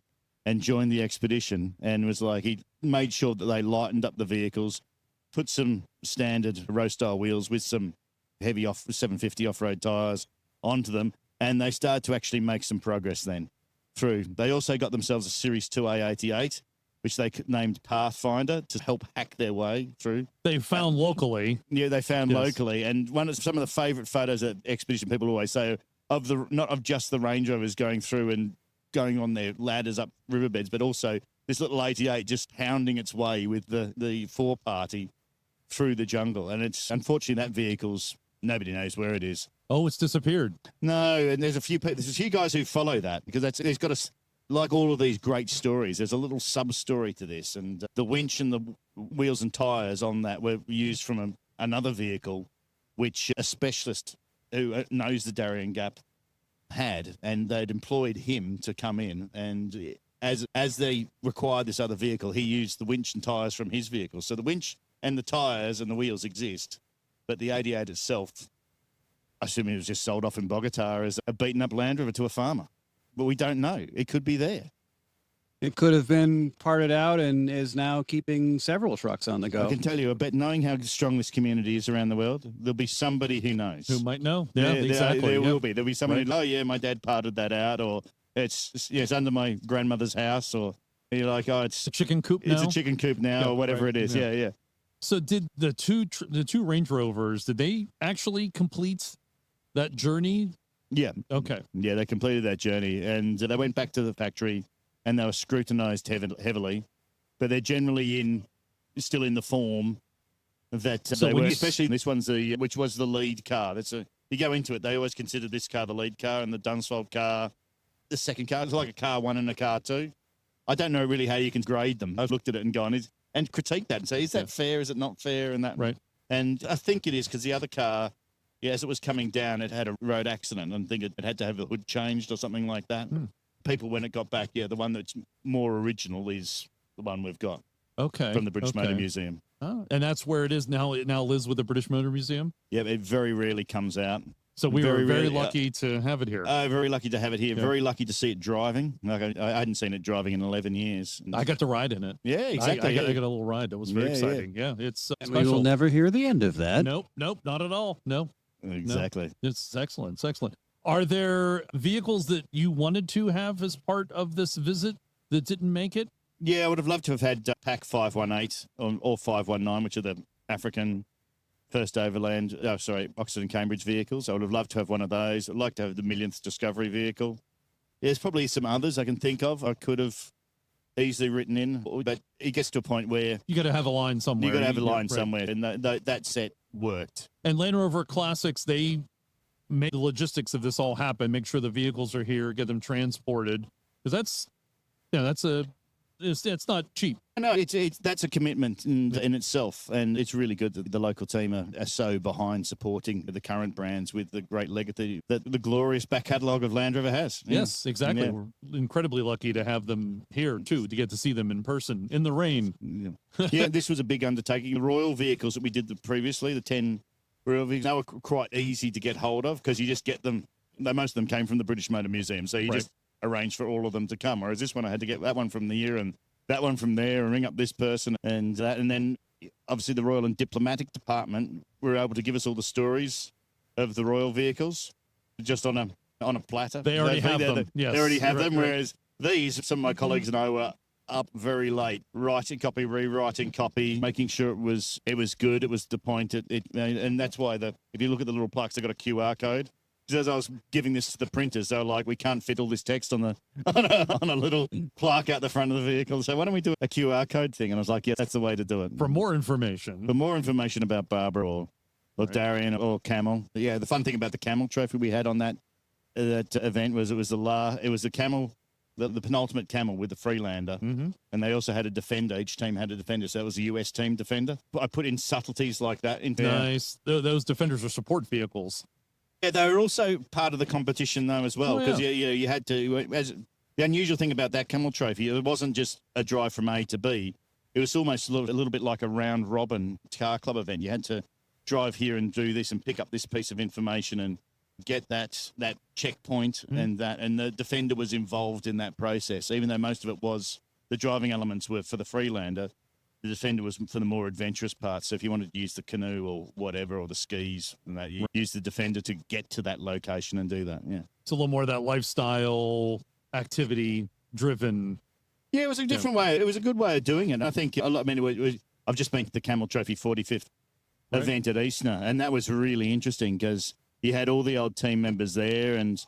and joined the expedition and was like, he made sure that they lightened up the vehicles, put some standard road-style wheels with some heavy 750 off-road tyres onto them, and they started to actually make some progress then through. They also got themselves a Series 2A88, which they named Pathfinder to help hack their way through.
They found locally.
Yeah, they found
Yes.
locally. And some of the favourite photos that expedition people always say not of just the Range Rovers going through and going on their ladders up riverbeds, but also this little 88 just pounding its way with the four-party through the jungle. And it's unfortunately that vehicle's, nobody knows where it is.
Oh, it's disappeared.
No, and there's a few guys who follow that because there's got like all of these great stories, there's a little sub-story to this. And the winch and the wheels and tyres on that were used from another vehicle, which a specialist who knows the Darien Gap had, and they'd employed him to come in. And as they required this other vehicle, he used the winch and tyres from his vehicle. So the winch and the tyres and the wheels exist, but the 88 itself, I assume it was just sold off in Bogota as a beaten-up Land Rover to a farmer. But we don't know. It could be there.
It could have been parted out and is now keeping several trucks on the go.
I can tell you, I bet knowing how strong this community is around the world, there'll be somebody who knows.
Who might know? Yeah, exactly.
There
yeah.
will be. There'll be someone who, oh, yeah, my dad parted that out, or it's under my grandmother's house, or you're like, oh, it's
a chicken coop now.
It's a chicken coop now, or whatever it is. Yeah.
So did the two Range Rovers, did they actually complete that journey?
Yeah.
Okay.
Yeah, they completed that journey, and they went back to the factory, and they were scrutinized heavily, but they're generally still in the form that they were. Especially this one's which was the lead car. You go into it, they always consider this car the lead car, and the Dunsfold car the second car. It's like a car one and a car two. I don't know really how you can grade them. I've looked at it and gone and critique that and say, is that fair? Is it not fair? And that
right.
And I think it is, because the other car, as it was coming down, it had a road accident, and I think it had to have the hood changed or something like that. People, when it got back, the one that's more original is the one we've got.
Okay.
From the British Motor Museum.
Oh, and that's where it is now. It now lives with the British Motor Museum?
Yeah, it very rarely comes out.
So we were very lucky to have it here.
Very lucky to have it here. Yeah. Very lucky to see it driving. Like I hadn't seen it driving in 11 years.
I got to ride in it.
Yeah, exactly.
I got a little ride. That was very exciting. Yeah, it's
and we will never hear the end of that.
Nope, not at all. No.
Exactly.
No. It's excellent. It's excellent. Are there vehicles that you wanted to have as part of this visit that didn't make it?
Yeah, I would have loved to have had PAC 518 or 519, which are the African First Overland, Oxford and Cambridge vehicles. I would have loved to have one of those. I'd like to have the millionth Discovery vehicle. There's probably some others I can think of I could have easily written in, but it gets to a point where
you got to have a line somewhere.
You got to have a line somewhere, and that set worked.
And Land Rover Classics, they make the logistics of this all happen, make sure the vehicles are here, get them transported, because it's not cheap.
No, that's a commitment in itself, and it's really good that the local team are so behind supporting the current brands with the great legacy that the glorious back catalogue of Land Rover has.
Yes, exactly. Yeah. We're incredibly lucky to have them here too, to get to see them in person in the rain.
Yeah, this was a big undertaking. The Royal vehicles that we did previously, the 10 Royal vehicles, they were quite easy to get hold of because you just get them. Most of them came from the British Motor Museum, so you just arranged for all of them to come. Whereas this one, I had to get that one from here and that one from there and ring up this person and that. And then obviously the Royal and Diplomatic Department were able to give us all the stories of the Royal vehicles just on a platter.
They already have them.
Yes. They already have them. Whereas these, some of my colleagues and I were up very late, writing copy, rewriting copy, making sure it was good, it was the point. And that's why if you look at the little plaques, they've got a QR code. As I was giving this to the printers, they were like, we can't fit all this text on a little plaque out the front of the vehicle. So why don't we do a QR code thing? And I was like, yeah, that's the way to do it.
For more information.
For more information about Barbara or Darien or Camel. Yeah, the fun thing about the Camel trophy we had on that event was it was the Camel, the penultimate Camel with the Freelander.
Mm-hmm.
And they also had a Defender. Each team had a Defender. So that was the US team Defender. I put in subtleties like that into
nice. Those Defenders are support vehicles.
Yeah, they were also part of the competition, though, as well, because you had to. The unusual thing about that Camel Trophy, it wasn't just a drive from A to B. It was almost a little bit like a round-robin car club event. You had to drive here and do this and pick up this piece of information and get that checkpoint, and the Defender was involved in that process, even though most of it was the driving elements were for the Freelander. The Defender was for the more adventurous parts. So if you wanted to use the canoe or whatever, or the skis, and that, you use the Defender to get to that location and do that. Yeah,
it's a little more of that lifestyle, activity driven.
Yeah, it was a different way. It was a good way of doing it. I think. I've just been to the Camel Trophy 45th event at Eastner, and that was really interesting because you had all the old team members there, and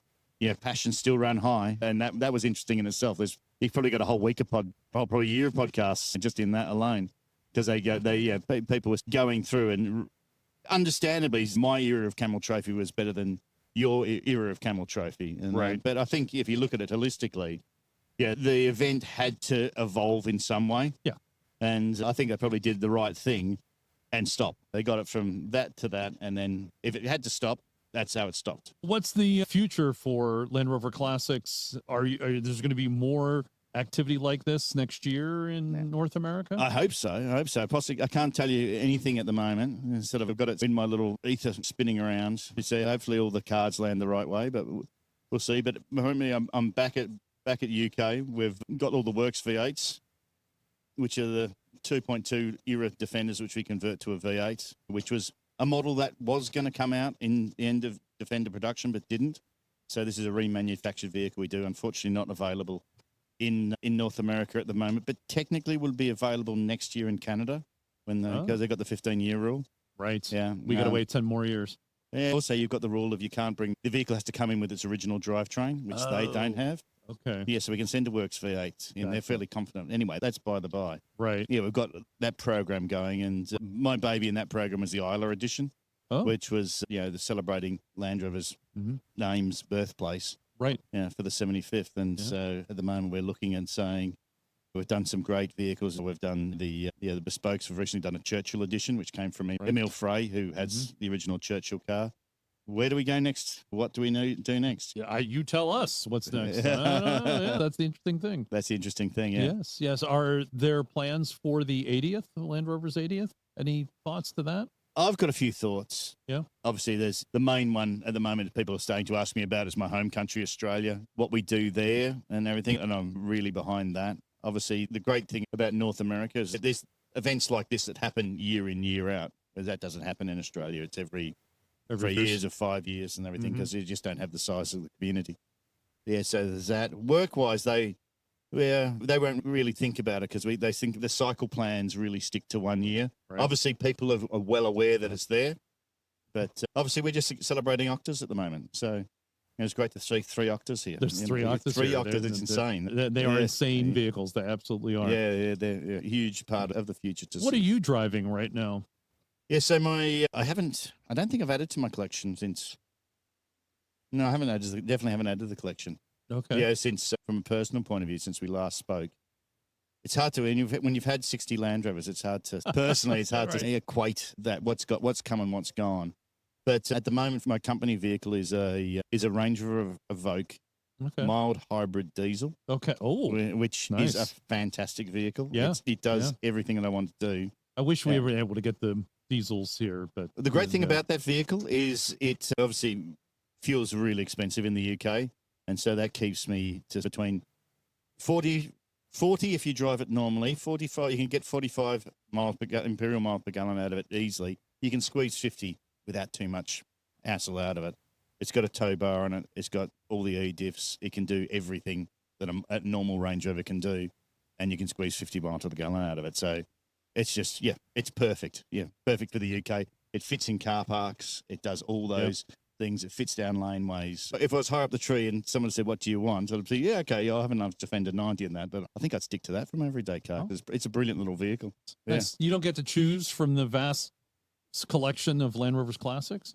passion still ran high, and that was interesting in itself. You've probably got a whole week of probably a year of podcasts just in that alone, because people were going through, and understandably, my era of Camel Trophy was better than your era of Camel Trophy, but I think if you look at it holistically, the event had to evolve in some way, and I think they probably did the right thing and stop. They got it from that to that, and then if it had to stop, that's how it stopped.
What's the future for Land Rover Classics? There's going to be more activity like this next year in North America?
I hope so. Possibly, I can't tell you anything at the moment. Sort of, I've got it in my little ether spinning around. So hopefully all the cards land the right way, but we'll see. But I'm back at UK. We've got all the Works V8s, which are the 2.2 era Defenders, which we convert to a V8, which was a model that was going to come out in the end of Defender production, but didn't. So this is a remanufactured vehicle we do. Unfortunately, not available in North America at the moment, but technically will be available next year in Canada because they've got the 15-year rule.
Right.
Yeah.
We got to wait 10 more years.
Yeah. Also, you've got the rule of the vehicle has to come in with its original drivetrain, which they don't have.
Okay.
Yeah, so we can send a Works V8, and they're fairly confident. Anyway, that's by the by.
Right.
Yeah, we've got that program going, and my baby in that program was the Isla edition, which was the celebrating Land Rover's name's birthplace.
Right.
Yeah, for the 75th, and so at the moment we're looking and saying we've done some great vehicles. We've done the bespokes. We've recently done a Churchill edition, which came from Emil Frey, who has the original Churchill car. Where do we go next? What do we do next?
Yeah, you tell us what's next. That's the interesting thing.
That's the interesting thing, yeah.
Yes. Are there plans for the 80th, Land Rover's 80th? Any thoughts to that?
I've got a few thoughts.
Yeah.
Obviously, there's the main one at the moment people are starting to ask me about is my home country, Australia, what we do there and everything, and I'm really behind that. Obviously, the great thing about North America is that there's events like this that happen year in, year out. But that doesn't happen in Australia. It's every 3 years or 5 years and everything because you just don't have the size of the community. Yeah, so there's that. Work-wise, they won't really think about it because they think the cycle plans really stick to 1 year. Right. Obviously, people are well aware that it's there, but obviously we're just celebrating Octas at the moment. So it's great to see 3 Octas here.
There's 3 Octas.
3 Octas. It's insane.
They are insane vehicles. They absolutely are.
Yeah, they're a huge part of the future.
What are you driving right now?
Yeah, so I don't think I've added to my collection since. No, I haven't added. Definitely haven't added to the collection.
Okay.
Yeah, since from a personal point of view, since we last spoke, it's hard to when you've had 60 Land Rovers, it's hard to personally to equate that what's come and what's gone. But at the moment, my company vehicle is a Range Rover Evoque, mild hybrid diesel.
Okay. Oh,
which
nice.
is a fantastic vehicle.
Yeah,
it does everything that I want to do.
I wish we were able to get the diesels here, but
the great thing about that vehicle is it obviously fuel's really expensive in the UK, and so that keeps me to between 40 if you drive it normally, 45 you can get 45 imperial miles per gallon out of it easily. You can squeeze 50 without too much hassle out of it. It's got a tow bar on it. It's got all the e-diffs. It can do everything that a normal Range Rover can do, and you can squeeze 50 miles per gallon out of it. So it's just, it's perfect. Yeah, perfect for the UK. It fits in car parks. It does all those things. It fits down laneways. If I was high up the tree and someone said, what do you want? I'd say, I have enough Defender 90 in that, but I think I'd stick to that from everyday car. It's a brilliant little vehicle. Yeah.
You don't get to choose from the vast collection of Land Rover's classics?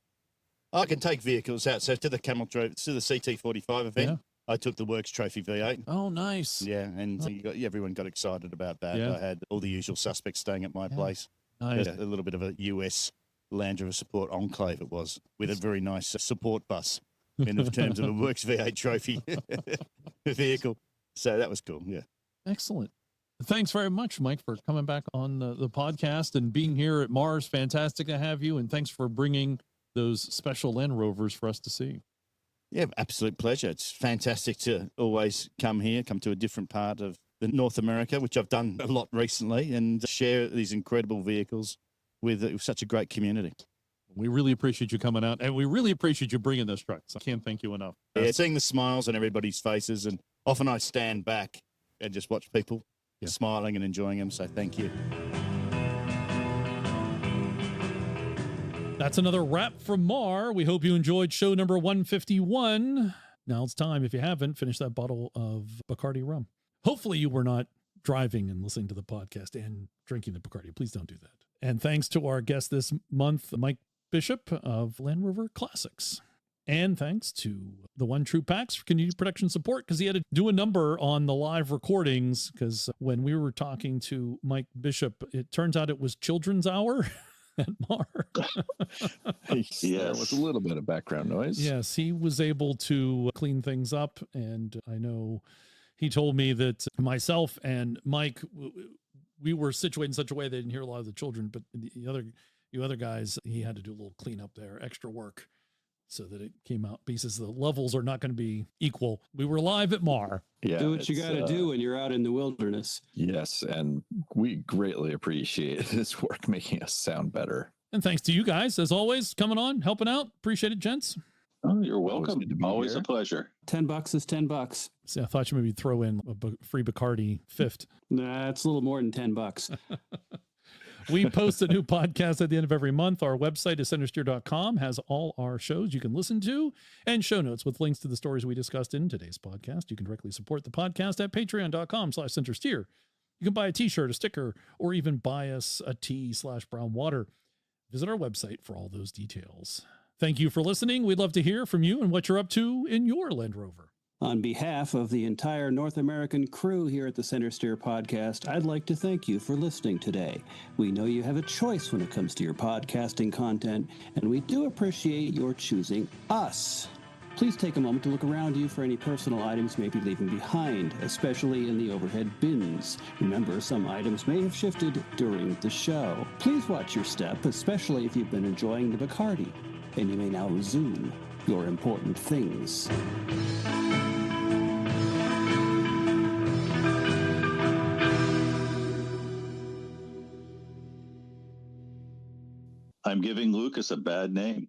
I can take vehicles out. So to the CT45 event, I took the Works Trophy V8.
Oh, nice.
Yeah, and everyone got excited about that. Yeah. I had all the usual suspects staying at my place.
Nice.
A little bit of a US Land Rover support enclave it was, with a very nice support bus in terms of a Works V8 Trophy vehicle. So that was cool, yeah.
Excellent. Thanks very much, Mike, for coming back on the podcast and being here at Mars. Fantastic to have you, and thanks for bringing those special Land Rovers for us to see.
Yeah, absolute pleasure. It's fantastic to always come here, come to a different part of the North America, which I've done a lot recently, and share these incredible vehicles with such a great community.
We really appreciate you coming out, and we really appreciate you bringing those trucks. I can't thank you enough.
Yeah, seeing the smiles on everybody's faces, and often I stand back and just watch people smiling and enjoying them, so thank you.
That's another wrap from Mar. We hope you enjoyed show number 151. Now it's time, if you haven't, finish that bottle of Bacardi rum. Hopefully you were not driving and listening to the podcast and drinking the Bacardi. Please don't do that. And thanks to our guest this month, Mike Bishop of Land Rover Classics. And thanks to the One True Packs for continued production support, because he had to do a number on the live recordings, because when we were talking to Mike Bishop, it turns out it was Children's Hour at Mar.
Yes. There was a little bit of background noise.
Yes, he was able to clean things up, and I know he told me that myself and Mike, we were situated in such a way they didn't hear a lot of the children, but you other guys, he had to do a little cleanup there, extra work, so that it came out pieces. The levels are not going to be equal. We were live at Mar.
Yeah, do what you got to do when you're out in the wilderness.
Yes, and we greatly appreciate his work making us sound better.
And thanks to you guys, as always, coming on, helping out. Appreciate it, gents.
Oh, you're welcome. Always a pleasure.
$10 is $10.
See, I thought you maybe throw in a free Bacardi fifth.
Nah, it's a little more than $10.
We post a new podcast at the end of every month. Our website is CentreSteer.com, has all our shows you can listen to, and show notes with links to the stories we discussed in today's podcast. You can directly support the podcast at patreon.com/CentreSteer. You can buy a t-shirt, a sticker, or even buy us a tea/brown water. Visit our website for all those details. Thank you for listening. We'd love to hear from you and what you're up to in your Land Rover.
On behalf of the entire North American crew here at the CentreSteer podcast, I'd like to thank you for listening today. We know you have a choice when it comes to your podcasting content, and we do appreciate your choosing us. Please take a moment to look around you for any personal items you may be leaving behind, especially in the overhead bins. Remember, some items may have shifted during the show. Please watch your step, especially if you've been enjoying the Bacardi, and you may now resume your important things.
I'm giving Lucas a bad name.